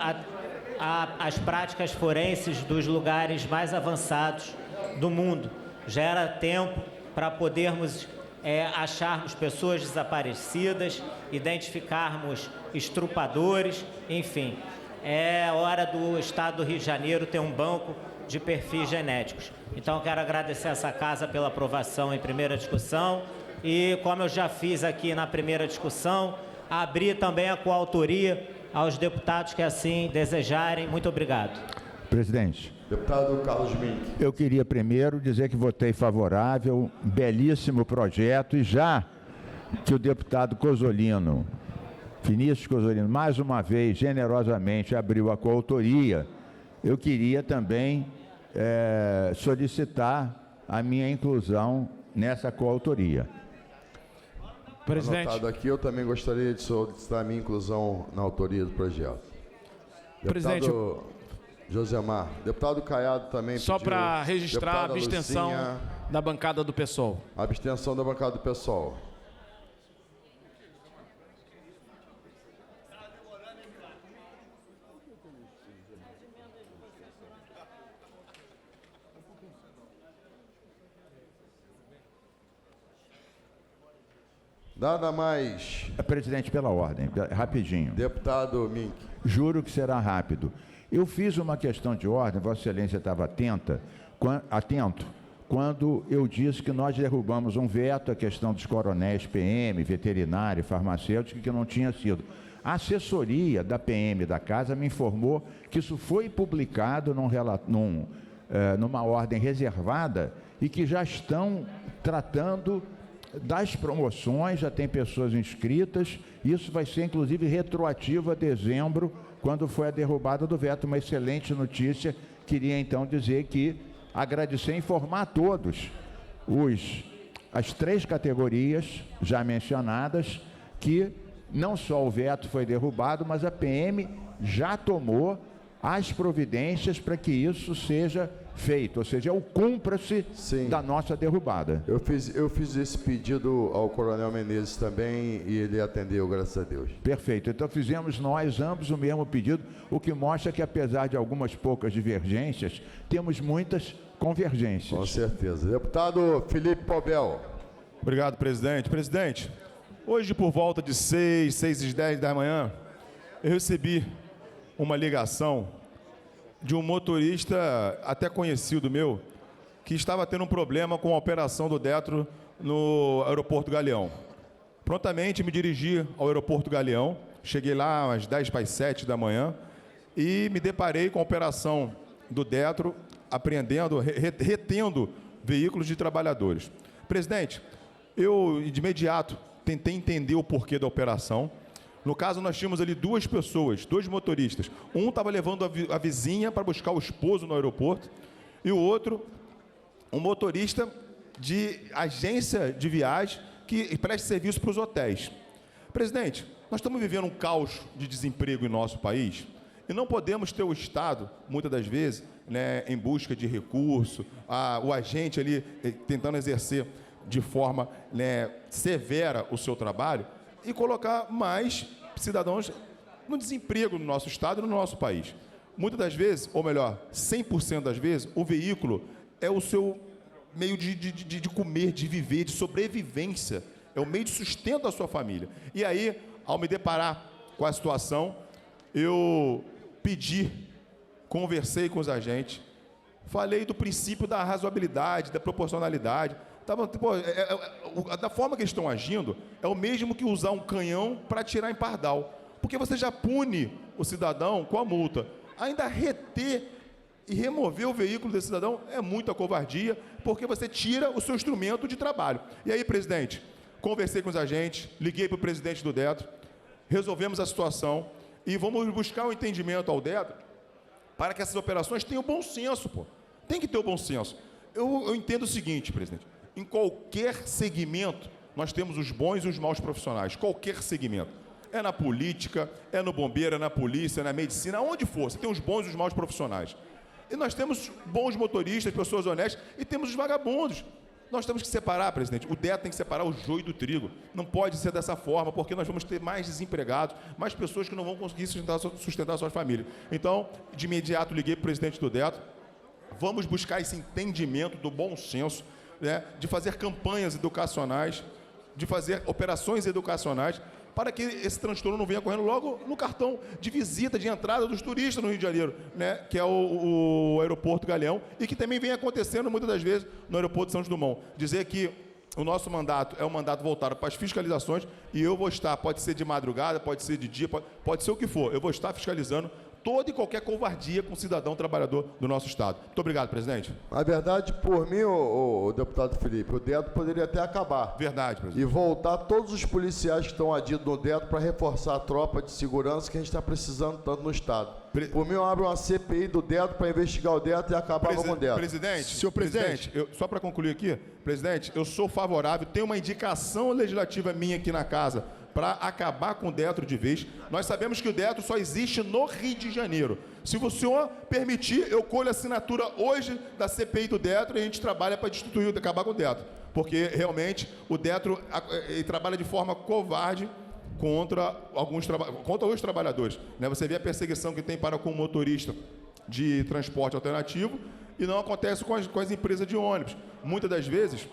Speaker 13: as práticas forenses dos lugares mais avançados do mundo. Gera tempo para podermos acharmos pessoas desaparecidas, identificarmos estrupadores, enfim. É hora do Estado do Rio de Janeiro ter um banco de perfis genéticos. Então, eu quero agradecer essa casa pela aprovação em primeira discussão e, como eu já fiz aqui na primeira discussão, abrir também a coautoria aos deputados que assim desejarem. Muito obrigado.
Speaker 15: Presidente.
Speaker 1: Deputado Carlos Mink.
Speaker 15: Eu queria primeiro dizer que votei favorável, belíssimo projeto, e já que o deputado Cozzolino, Vinícius Cozzolino, mais uma vez, generosamente abriu a coautoria, eu queria também solicitar a minha inclusão nessa coautoria.
Speaker 1: Presidente. Anotado aqui, eu também gostaria de solicitar a minha inclusão na autoria do projeto.
Speaker 19: Presidente,
Speaker 1: deputado Josemar. Deputado Caiado também
Speaker 19: só
Speaker 1: pediu.
Speaker 19: Para registrar a abstenção da bancada do PSOL.
Speaker 1: Abstenção da bancada do PSOL. Nada mais.
Speaker 15: Presidente, pela ordem, rapidinho.
Speaker 1: Deputado Mink.
Speaker 15: Juro que será rápido. Eu fiz uma questão de ordem, Vossa Excelência estava atento, quando eu disse que nós derrubamos um veto à questão dos coronéis PM, veterinário, farmacêutico, que não tinha sido. A assessoria da PM da Casa me informou que isso foi publicado numa ordem reservada e que já estão tratando das promoções, já tem pessoas inscritas, isso vai ser inclusive retroativo a dezembro, quando foi a derrubada do veto. Uma excelente notícia. Queria então dizer que agradecer e informar a todos as 3 categorias já mencionadas, que não só o veto foi derrubado, mas a PM já tomou as providências para que isso seja feito, ou seja, é o cumpra-se da nossa derrubada.
Speaker 1: Eu fiz esse pedido ao Coronel Menezes também e ele atendeu, graças a Deus.
Speaker 15: Perfeito. Então fizemos nós ambos o mesmo pedido, o que mostra que, apesar de algumas poucas divergências, temos muitas convergências.
Speaker 1: Com certeza. Deputado Felipe Pobel.
Speaker 16: Obrigado, presidente. Presidente, hoje por volta de 6h10 da manhã, eu recebi uma ligação de um motorista até conhecido meu, que estava tendo um problema com a operação do Detro no aeroporto Galeão. Prontamente me dirigi ao aeroporto Galeão, cheguei lá às 6:50 da manhã e me deparei com a operação do Detro
Speaker 20: apreendendo, retendo veículos de trabalhadores. Presidente, eu de imediato tentei entender o porquê da operação. No caso, nós tínhamos ali duas pessoas, dois motoristas. Um estava levando a vizinha para buscar o esposo no aeroporto e o outro, um motorista de agência de viagem que presta serviço para os hotéis. Presidente, nós estamos vivendo um caos de desemprego em nosso país e não podemos ter o Estado, muitas das vezes, né, em busca de recurso, o agente ali tentando exercer de forma, né, severa o seu trabalho e colocar mais cidadãos no desemprego no nosso Estado e no nosso país. Muitas das vezes, ou melhor, 100% das vezes, o veículo é o seu meio de comer, de viver, de sobrevivência. É o meio de sustento da sua família. E aí, ao me deparar com a situação, eu conversei com os agentes, falei do princípio da razoabilidade, da proporcionalidade. Da forma que eles estão agindo, é o mesmo que usar um canhão para atirar em pardal. Porque você já pune o cidadão com a multa. Ainda reter e remover o veículo desse cidadão é muita covardia, porque você tira o seu instrumento de trabalho. E aí, presidente, conversei com os agentes, liguei para o presidente do DETRO, resolvemos a situação e vamos buscar o entendimento ao DETRO para que essas operações tenham bom senso, pô. Tem que ter o bom senso. Eu entendo o seguinte, presidente, em qualquer segmento nós temos os bons e os maus profissionais, qualquer segmento. É na política, é no bombeiro, é na polícia, é na medicina, aonde for, você tem os bons e os maus profissionais. E nós temos bons motoristas, pessoas honestas, e temos os vagabundos. Nós temos que separar, presidente, o DETRO tem que separar o joio do trigo. Não pode ser dessa forma, porque nós vamos ter mais desempregados, mais pessoas que não vão conseguir sustentar suas famílias. Então, de imediato, liguei para o presidente do DETRO, vamos buscar esse entendimento do bom senso, né, de fazer campanhas educacionais, de fazer operações educacionais, para que esse transtorno não venha correndo logo no cartão de visita, de entrada dos turistas no Rio de Janeiro, né, que é o aeroporto Galeão, e que também vem acontecendo muitas das vezes no aeroporto de Santos Dumont. Dizer que o nosso mandato é um mandato voltado para as fiscalizações e eu vou estar, pode ser de madrugada, pode ser de dia, pode ser o que for, eu vou estar fiscalizando toda e qualquer covardia com o cidadão trabalhador do nosso Estado. Muito obrigado, presidente.
Speaker 1: Na verdade, por mim, o deputado Felipe, o DETRO poderia até acabar.
Speaker 20: Verdade, presidente.
Speaker 1: E voltar todos os policiais que estão adidos no DETRO para reforçar a tropa de segurança que a gente está precisando tanto no Estado. Por mim, eu abro uma CPI do DETRO para investigar o DETRO e acabar com o DETRO.
Speaker 20: Presidente, senhor presidente, só para concluir aqui, presidente, eu sou favorável, tem uma indicação legislativa minha aqui na casa para acabar com o DETRO de vez. Nós sabemos que o DETRO só existe no Rio de Janeiro. Se o senhor permitir, eu colho a assinatura hoje da CPI do DETRO e a gente trabalha para destituir, acabar com o DETRO. Porque, realmente, o DETRO ele trabalha de forma covarde contra os trabalhadores. Né? Você vê a perseguição que tem para com o motorista de transporte alternativo e não acontece com as empresas de ônibus. Muitas das vezes,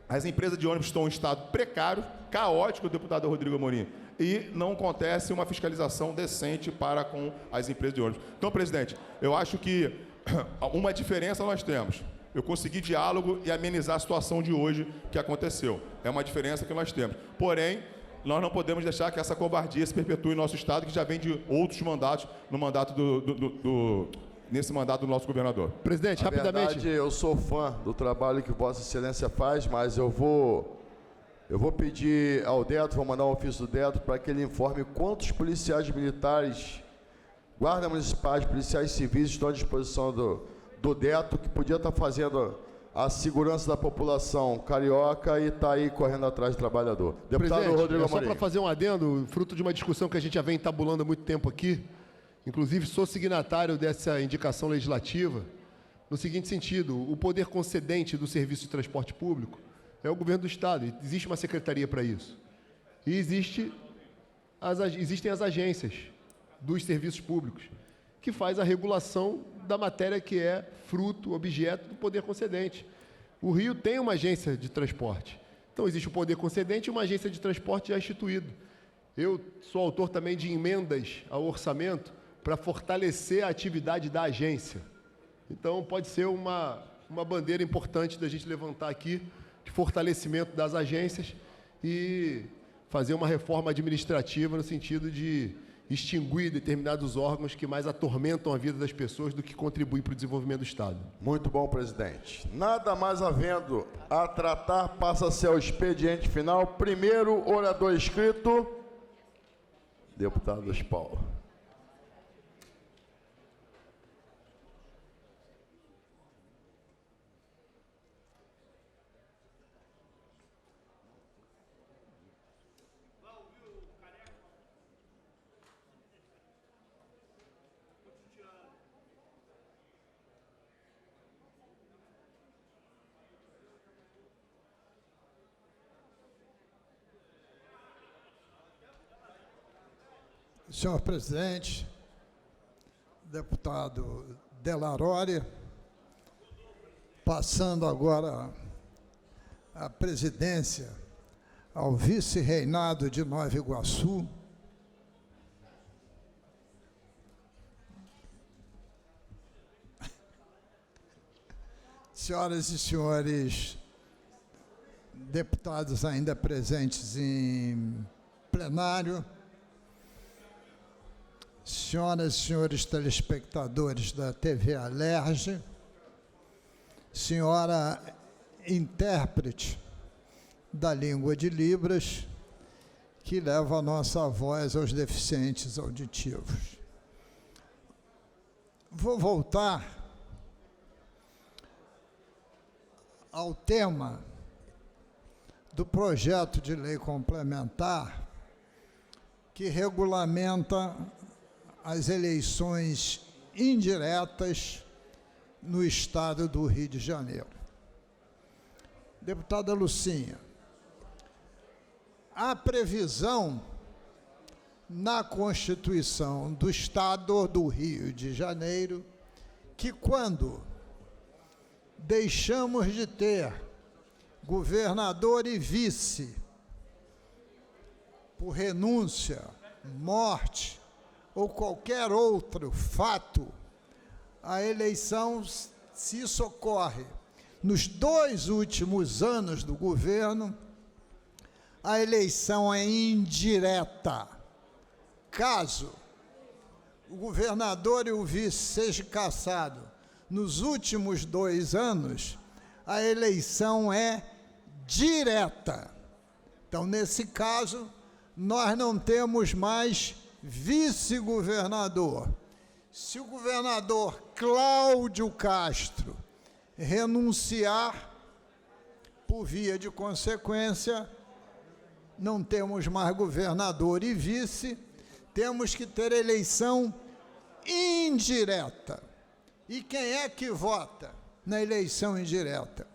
Speaker 20: as empresas de ônibus estão em estado precário, caótico, deputado Rodrigo Amorim, e não acontece uma fiscalização decente para com as empresas de ônibus. Então, presidente, eu acho que uma diferença nós temos. Eu consegui diálogo e amenizar a situação de hoje que aconteceu. É uma diferença que nós temos. Porém, nós não podemos deixar que essa covardia se perpetue em nosso Estado, que já vem de outros mandatos, no mandato nesse mandato do nosso governador.
Speaker 11: Presidente, rapidamente.
Speaker 1: Na verdade, eu sou fã do trabalho que Vossa Excelência faz, mas eu vou pedir ao DETRO, vou mandar um ofício do DETRO para que ele informe quantos policiais militares, guardas municipais, policiais civis estão à disposição do DETRO, que podia estar fazendo a segurança da população carioca e está aí correndo atrás do trabalhador. Deputado Rodrigo Amorim.
Speaker 11: Só para fazer um adendo, fruto de uma discussão que a gente já vem tabulando há muito tempo aqui, inclusive sou signatário dessa indicação legislativa, no seguinte sentido: o poder concedente do serviço de transporte público é o governo do Estado. Existe uma secretaria para isso. E existem as agências dos serviços públicos, que faz a regulação da matéria que é fruto, objeto do poder concedente. O Rio tem uma agência de transporte. Então, existe o poder concedente e uma agência de transporte já instituída. Eu sou autor também de emendas ao orçamento para fortalecer a atividade da agência. Então, pode ser uma bandeira importante da gente levantar aqui, de fortalecimento das agências e fazer uma reforma administrativa no sentido de extinguir determinados órgãos que mais atormentam a vida das pessoas do que contribuem para o desenvolvimento do Estado.
Speaker 1: Muito bom, presidente. Nada mais havendo a tratar, passa-se ao expediente final. Primeiro orador inscrito, deputado Luiz Paulo.
Speaker 12: Senhor presidente, deputado Delarore, passando agora a presidência ao vice-reinado de Nova Iguaçu, senhoras e senhores deputados ainda presentes em plenário, senhoras e senhores telespectadores da TV Alerj, senhora intérprete da língua de Libras, que leva a nossa voz aos deficientes auditivos. Vou voltar ao tema do projeto de lei complementar que regulamenta as eleições indiretas no estado do Rio de Janeiro. Deputada Lucinha, há previsão na Constituição do Estado do Rio de Janeiro que, quando deixamos de ter governador e vice por renúncia, morte ou qualquer outro fato, a eleição, se isso ocorre nos 2 últimos anos do governo, a eleição é indireta. Caso o governador e o vice sejam cassados nos últimos 2 anos, a eleição é direta. Então, nesse caso, nós não temos mais vice-governador. Se o governador Cláudio Castro renunciar, por via de consequência, não temos mais governador e vice, temos que ter eleição indireta. E quem é que vota na eleição indireta?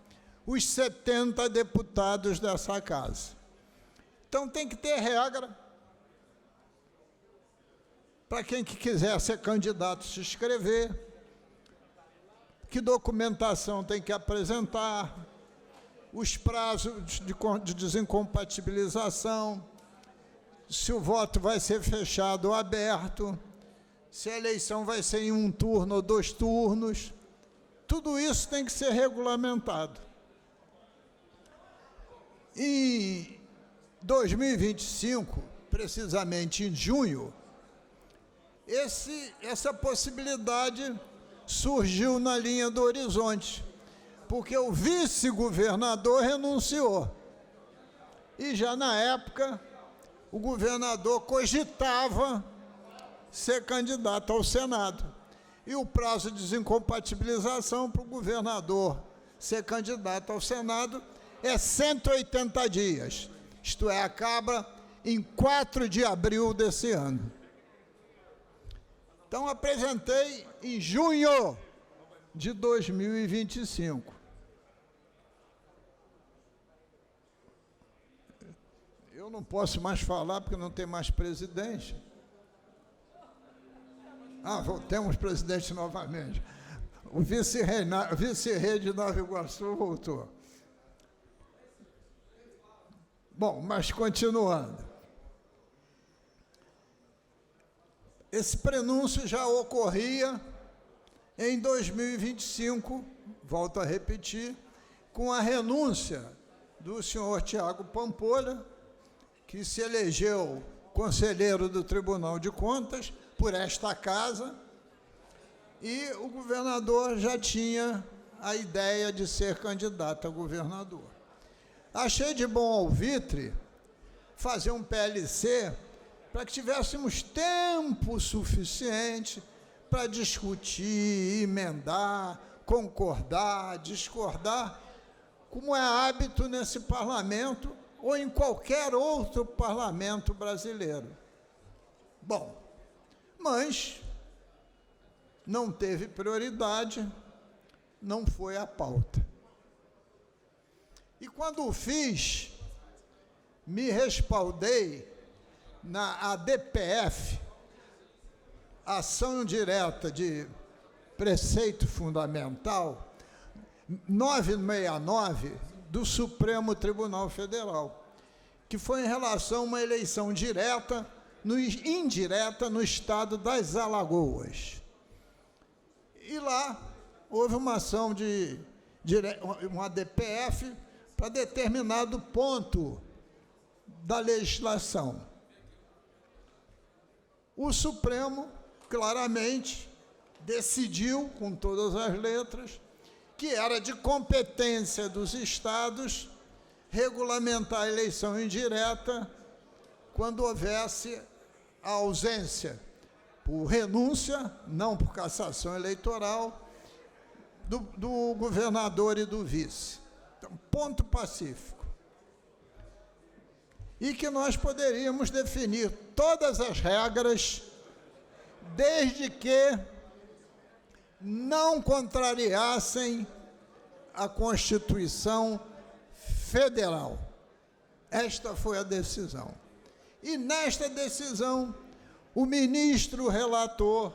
Speaker 12: Os 70 deputados dessa casa. Então tem que ter regra para quem que quiser ser candidato se inscrever, que documentação tem que apresentar, os prazos de desincompatibilização, se o voto vai ser fechado ou aberto, se a eleição vai ser em 1 turno ou 2 turnos, tudo isso tem que ser regulamentado. Em 2025, precisamente em junho, essa possibilidade surgiu na linha do horizonte, porque o vice-governador renunciou. E já na época, o governador cogitava ser candidato ao Senado. E o prazo de desincompatibilização para o governador ser candidato ao Senado é 180 dias. Isto é, acaba em 4 de abril desse ano. Então, apresentei em junho de 2025. Eu não posso mais falar porque não tem mais presidente. Temos presidente novamente. O vice-rei de Nova Iguaçu voltou. Bom, mas continuando. Esse prenúncio já ocorria em 2025, volto a repetir, com a renúncia do senhor Tiago Pampolha, que se elegeu conselheiro do Tribunal de Contas por esta casa, e o governador já tinha a ideia de ser candidato a governador. Achei de bom alvitre fazer um PLC para que tivéssemos tempo suficiente para discutir, emendar, concordar, discordar, como é hábito nesse parlamento ou em qualquer outro parlamento brasileiro. Bom, mas não teve prioridade, não foi a pauta. E quando o fiz, me respaldei na ADPF, Ação Direta de Preceito Fundamental 969 do Supremo Tribunal Federal, que foi em relação a uma eleição indireta no estado das Alagoas. E lá houve uma ação uma DPF para determinado ponto da legislação. O Supremo claramente decidiu, com todas as letras, que era de competência dos estados regulamentar a eleição indireta quando houvesse a ausência por renúncia, não por cassação eleitoral, do governador e do vice. Então, ponto pacífico. E que nós poderíamos definir todas as regras, desde que não contrariassem a Constituição Federal. Esta foi a decisão. E nesta decisão, o ministro relator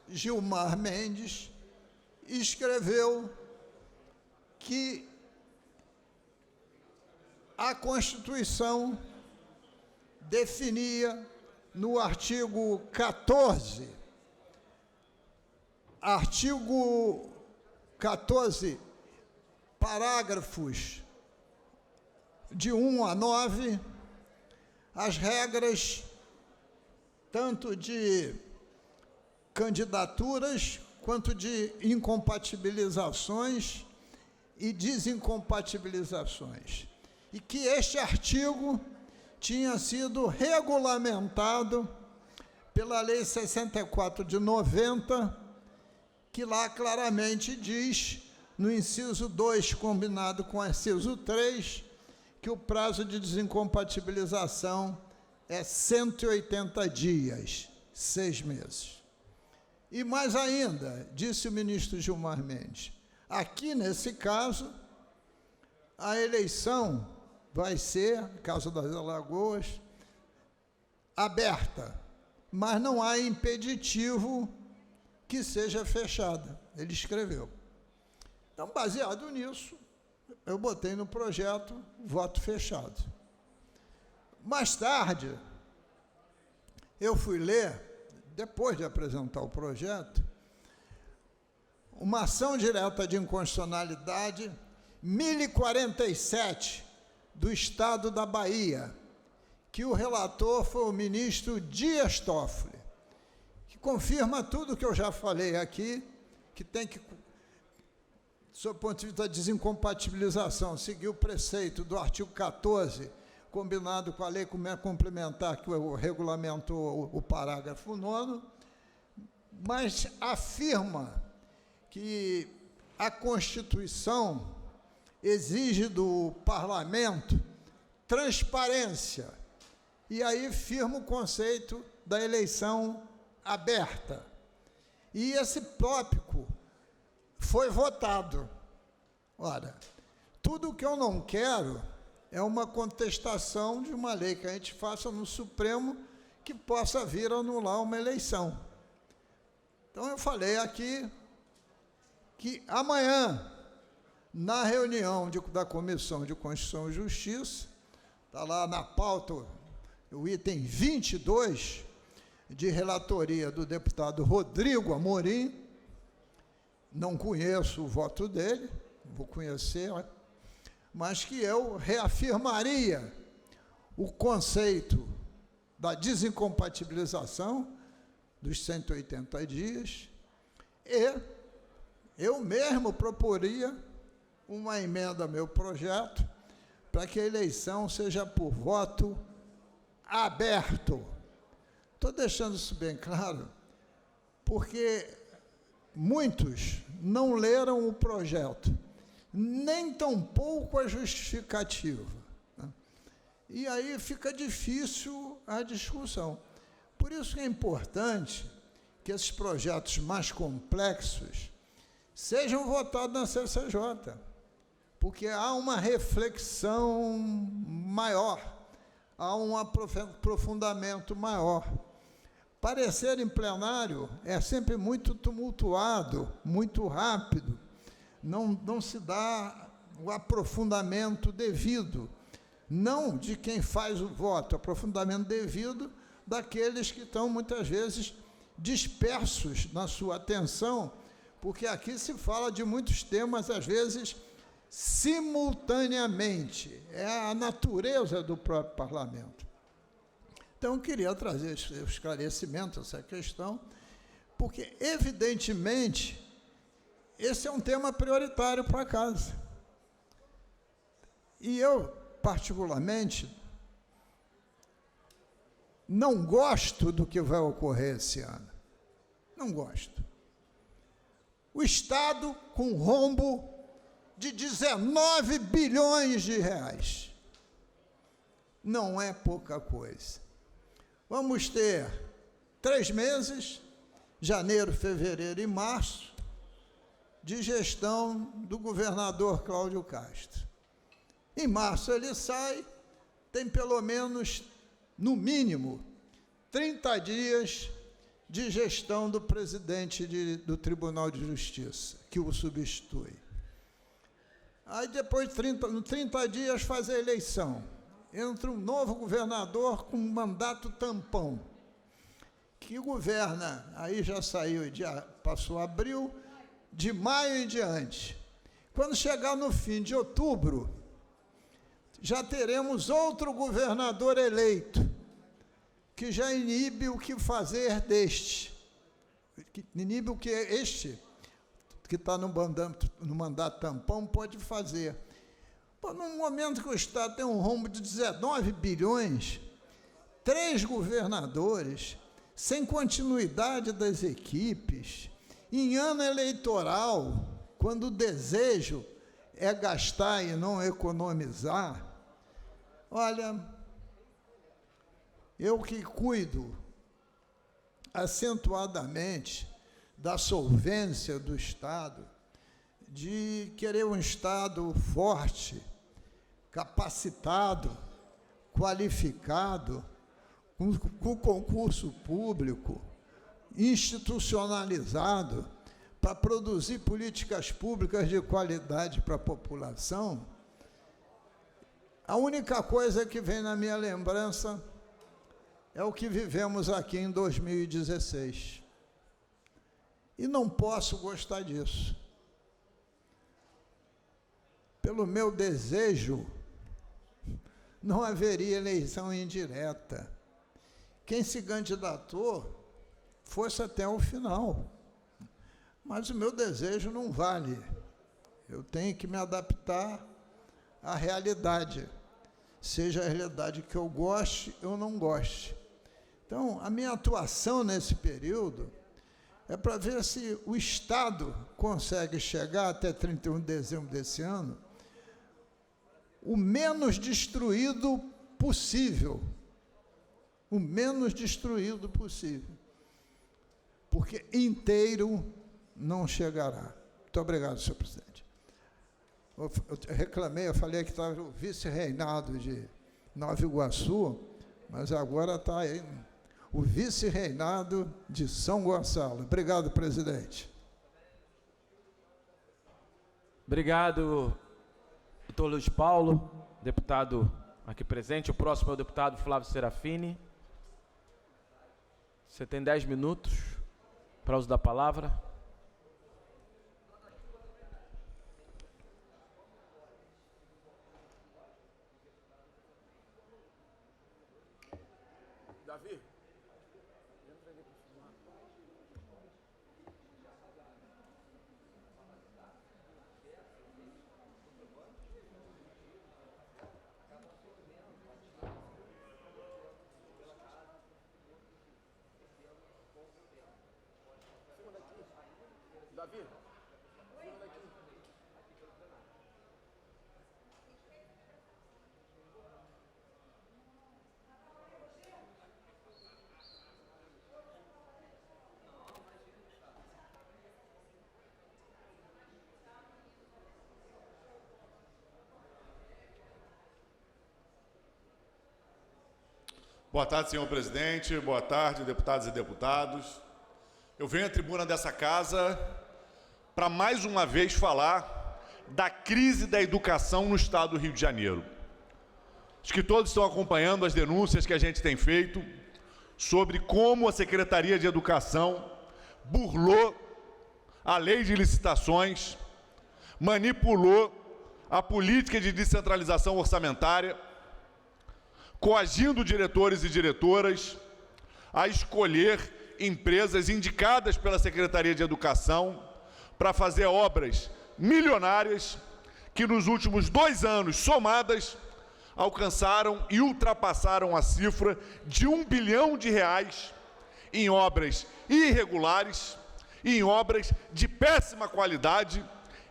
Speaker 12: Gilmar Mendes escreveu que a Constituição definia no artigo 14, parágrafos de 1 a 9, as regras tanto de candidaturas quanto de incompatibilizações e desincompatibilizações. E que este artigo tinha sido regulamentado pela Lei 64 de 90, que lá claramente diz, no inciso 2, combinado com o inciso 3, que o prazo de desincompatibilização é 180 dias, 6 meses. E mais ainda, disse o ministro Gilmar Mendes, aqui nesse caso, a eleição vai ser, no caso das Alagoas, aberta, mas não há impeditivo que seja fechada. Ele escreveu. Então, baseado nisso, eu botei no projeto voto fechado. Mais tarde, eu fui ler, depois de apresentar o projeto, uma ação direta de inconstitucionalidade 1047 do Estado da Bahia, que o relator foi o ministro Dias Toffoli, que confirma tudo que eu já falei aqui, que tem que, sob o ponto de vista da desincompatibilização, seguir o preceito do artigo 14, combinado com a lei complementar que regulamentou o parágrafo 9º, mas afirma que a Constituição exige do parlamento transparência, e aí firma o conceito da eleição aberta. E esse tópico foi votado. Ora, tudo o que eu não quero é uma contestação de uma lei que a gente faça no Supremo que possa vir a anular uma eleição. Então, eu falei aqui que amanhã, na reunião da Comissão de Constituição e Justiça, está lá na pauta o item 22, de relatoria do deputado Rodrigo Amorim, não conheço o voto dele, vou conhecer, mas que eu reafirmaria o conceito da desincompatibilização dos 180 dias, e eu mesmo proporia uma emenda ao meu projeto para que a eleição seja por voto aberto. Estou deixando isso bem claro, porque muitos não leram o projeto, nem tampouco a justificativa, né? E aí fica difícil a discussão. Por isso que é importante que esses projetos mais complexos sejam votados na CCJ, porque há uma reflexão maior, há um aprofundamento maior. Parecer em plenário é sempre muito tumultuado, muito rápido, não se dá o aprofundamento devido, não de quem faz o voto, aprofundamento devido daqueles que estão, muitas vezes, dispersos na sua atenção, porque aqui se fala de muitos temas, às vezes, simultaneamente. É a natureza do próprio parlamento. Então, eu queria trazer esse esclarecimento, essa questão, porque, evidentemente, esse é um tema prioritário para a casa. E eu, particularmente, não gosto do que vai ocorrer esse ano. Não gosto. O Estado com rombo de 19 bilhões de reais. Não é pouca coisa. Vamos ter 3 meses, janeiro, fevereiro e março, de gestão do governador Cláudio Castro. Em março ele sai, tem pelo menos, no mínimo, 30 dias de gestão do presidente do Tribunal de Justiça, que o substitui. Aí, depois de 30 dias, faz a eleição. Entra um novo governador com um mandato tampão, que governa, aí já saiu, passou abril, de maio em diante. Quando chegar no fim de outubro, já teremos outro governador eleito, que já inibe o que fazer deste, que inibe o que este, que está no mandato tampão, pode fazer. Pô, num momento que o Estado tem um rombo de 19 bilhões, 3 governadores, sem continuidade das equipes, em ano eleitoral, quando o desejo é gastar e não economizar, olha, eu que cuido acentuadamente da solvência do Estado, de querer um Estado forte, capacitado, qualificado, com concurso público, institucionalizado, para produzir políticas públicas de qualidade para a população. A única coisa que vem na minha lembrança é o que vivemos aqui em 2016. E não posso gostar disso. Pelo meu desejo, não haveria eleição indireta. Quem se candidatou fosse até o final. Mas o meu desejo não vale. Eu tenho que me adaptar à realidade, seja a realidade que eu goste ou não goste. Então, a minha atuação nesse período é para ver se o Estado consegue chegar até 31 de dezembro desse ano o menos destruído possível. O menos destruído possível. Porque inteiro não chegará. Muito obrigado, senhor presidente. Eu reclamei, eu falei que estava o vice-reinado de Nova Iguaçu, mas agora está aí o vice-reinado de São Gonçalo. Obrigado, presidente.
Speaker 19: Obrigado, doutor Luiz Paulo, deputado aqui presente. O próximo é o deputado Flávio Serafini. Você tem 10 minutos para uso da palavra. Davi? Davi?
Speaker 21: Boa tarde, senhor presidente. Boa tarde, deputados e deputados. Eu venho à tribuna dessa casa para mais uma vez falar da crise da educação no estado do Rio de Janeiro. Acho que todos estão acompanhando as denúncias que a gente tem feito sobre como a Secretaria de Educação burlou a lei de licitações, manipulou a política de descentralização orçamentária, coagindo diretores e diretoras a escolher empresas indicadas pela Secretaria de Educação para fazer obras milionárias que nos últimos 2 anos, somadas, alcançaram e ultrapassaram a cifra de R$1 bilhão em obras irregulares, em obras de péssima qualidade,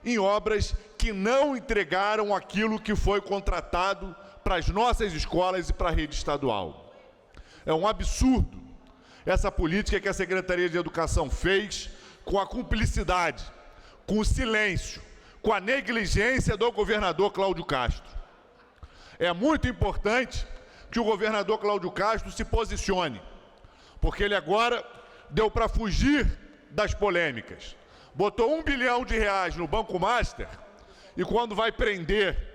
Speaker 21: em obras que não entregaram aquilo que foi contratado para as nossas escolas e para a rede estadual. É um absurdo essa política que a Secretaria de Educação fez com a cumplicidade, com o silêncio, com a negligência do governador Cláudio Castro. É muito importante que o governador Cláudio Castro se posicione, porque ele agora deu para fugir das polêmicas. Botou R$1 bilhão no Banco Master e quando vai prender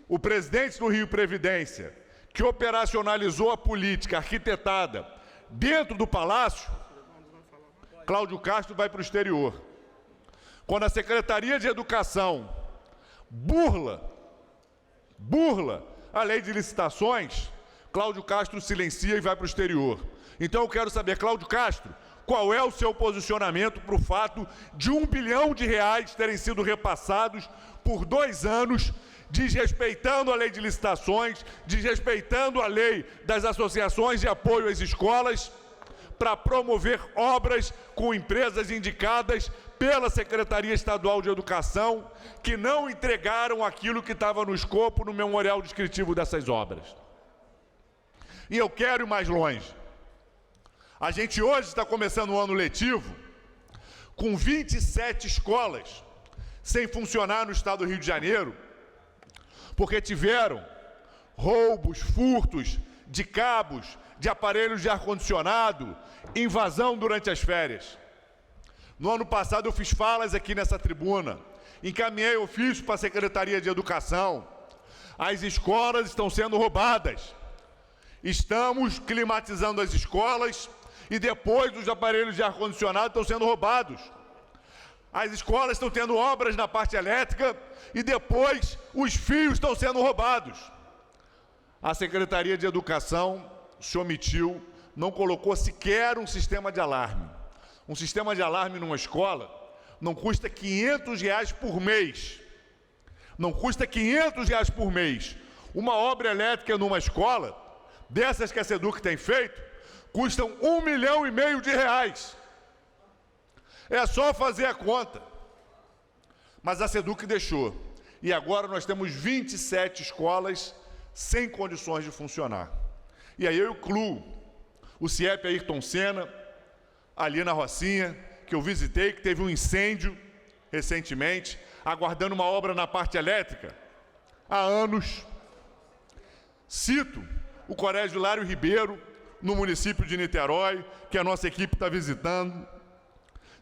Speaker 21: o presidente do Rio Previdência, que operacionalizou a política arquitetada dentro do Palácio, Cláudio Castro vai para o exterior. Quando a Secretaria de Educação burla a lei de licitações, Cláudio Castro silencia e vai para o exterior. Então eu quero saber, Cláudio Castro, qual é o seu posicionamento para o fato de R$1 bilhão terem sido repassados por 2 anos, desrespeitando a lei de licitações, desrespeitando a lei das associações de apoio às escolas, para promover obras com empresas indicadas pela Secretaria Estadual de Educação, que não entregaram aquilo que estava no escopo, no memorial descritivo dessas obras. E eu quero ir mais longe. A gente hoje está começando o ano letivo com 27 escolas sem funcionar no estado do Rio de Janeiro, porque tiveram roubos, furtos de cabos, de aparelhos de ar-condicionado, invasão durante as férias. No ano passado eu fiz falas aqui nessa tribuna, encaminhei ofício para a Secretaria de Educação. As escolas estão sendo roubadas. Estamos climatizando as escolas e depois os aparelhos de ar-condicionado estão sendo roubados. As escolas estão tendo obras na parte elétrica e depois os fios estão sendo roubados. A Secretaria de Educação se omitiu, não colocou sequer um sistema de alarme. Um sistema de alarme numa escola não custa R$500 por mês. Não custa R$500 por mês. Uma obra elétrica numa escola, dessas que a SEDUC tem feito, custam R$1,5 milhão. É só fazer a conta. Mas a SEDUC deixou. E agora nós temos 27 escolas sem condições de funcionar. E aí eu incluo o CIEP Ayrton Senna, ali na Rocinha, que eu visitei, que teve um incêndio recentemente, aguardando uma obra na parte elétrica há anos. Cito o Colégio Lário Ribeiro, no município de Niterói, que a nossa equipe está visitando.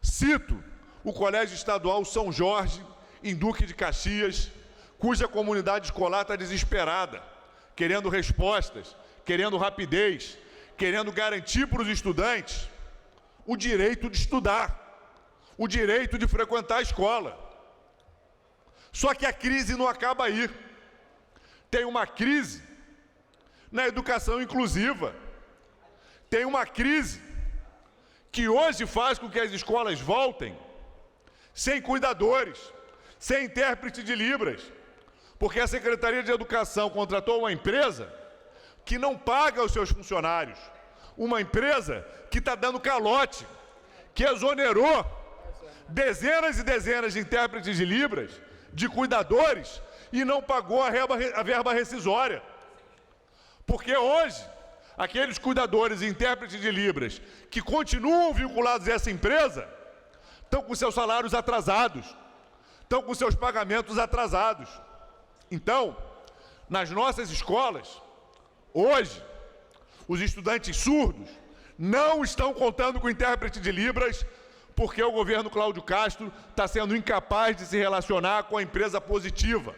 Speaker 21: Cito o Colégio Estadual São Jorge, em Duque de Caxias, cuja comunidade escolar está desesperada, querendo respostas, querendo rapidez, querendo garantir para os estudantes o direito de estudar, o direito de frequentar a escola. Só que a crise não acaba aí. Tem uma crise na educação inclusiva. tem uma crise que hoje faz com que as escolas voltem sem cuidadores, sem intérprete de Libras, porque a Secretaria de Educação contratou uma empresa que não paga os seus funcionários, uma empresa que está dando calote, que exonerou dezenas e dezenas de intérpretes de Libras, de cuidadores, e não pagou a verba rescisória. Porque hoje, aqueles cuidadores e intérpretes de Libras que continuam vinculados a essa empresa, estão com seus salários atrasados, estão com seus pagamentos atrasados. Então, nas nossas escolas, hoje, os estudantes surdos não estão contando com intérprete de Libras porque o governo Cláudio Castro está sendo incapaz de se relacionar com a empresa Positiva,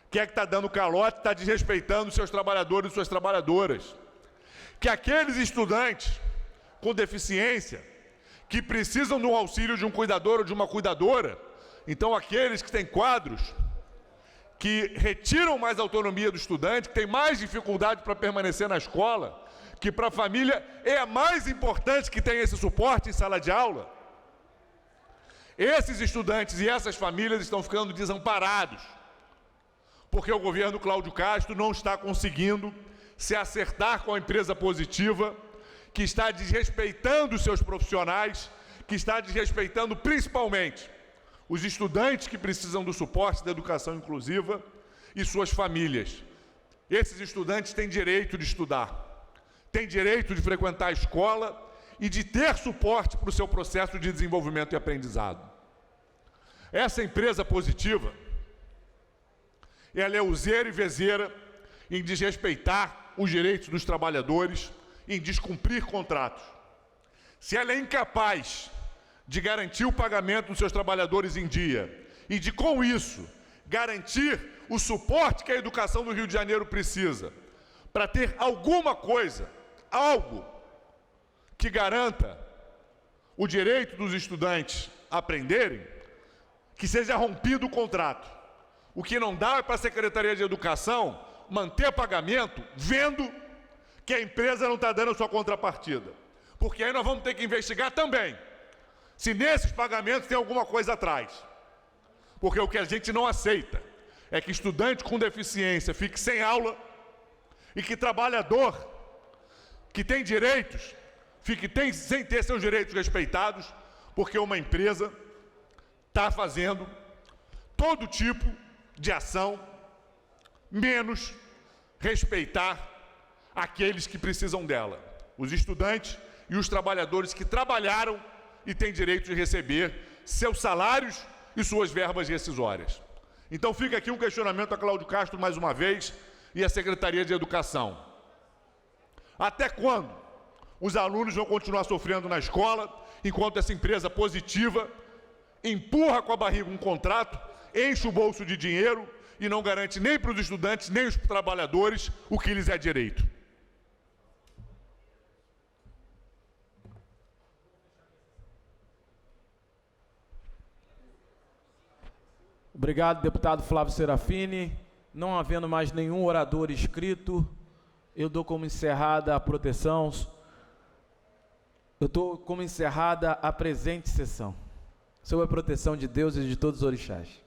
Speaker 21: que é que está dando calote, está desrespeitando seus trabalhadores e suas trabalhadoras. Que aqueles estudantes com deficiência, que precisam de um auxílio de um cuidador ou de uma cuidadora, então aqueles que têm quadros que retiram mais autonomia do estudante, que têm mais dificuldade para permanecer na escola, que para a família é mais importante que tenha esse suporte em sala de aula. Esses estudantes e essas famílias estão ficando desamparados, porque o governo Cláudio Castro não está conseguindo se acertar com a empresa Positiva, que está desrespeitando os seus profissionais, que está desrespeitando principalmente os estudantes que precisam do suporte da educação inclusiva e suas famílias. Esses estudantes têm direito de estudar, têm direito de frequentar a escola e de ter suporte para o seu processo de desenvolvimento e aprendizado. Essa empresa Positiva, ela é useira e vezeira em desrespeitar os direitos dos trabalhadores, em descumprir contratos. Se ela é incapaz de garantir o pagamento dos seus trabalhadores em dia e de, com isso, garantir o suporte que a educação do Rio de Janeiro precisa para ter alguma coisa, algo que garanta o direito dos estudantes a aprenderem, que seja rompido o contrato. O que não dá é para a Secretaria de Educação manter pagamento vendo que a empresa não está dando a sua contrapartida. Porque aí nós vamos ter que investigar também se nesses pagamentos tem alguma coisa atrás. Porque o que a gente não aceita é que estudante com deficiência fique sem aula e que trabalhador que tem direitos fique sem ter seus direitos respeitados, porque uma empresa está fazendo todo tipo de ação menos respeitar aqueles que precisam dela, os estudantes e os trabalhadores que trabalharam e têm direito de receber seus salários e suas verbas rescisórias. Então fica aqui um questionamento a Cláudio Castro mais uma vez e a Secretaria de Educação. Até quando os alunos vão continuar sofrendo na escola, enquanto essa empresa Positiva empurra com a barriga um contrato, enche o bolso de dinheiro e não garante nem para os estudantes, nem os trabalhadores o que lhes é direito?
Speaker 19: Obrigado, deputado Flávio Serafini. Não havendo mais nenhum orador inscrito, eu dou como encerrada a proteção. Eu dou como encerrada a presente sessão, sob a proteção de Deus e de todos os orixás.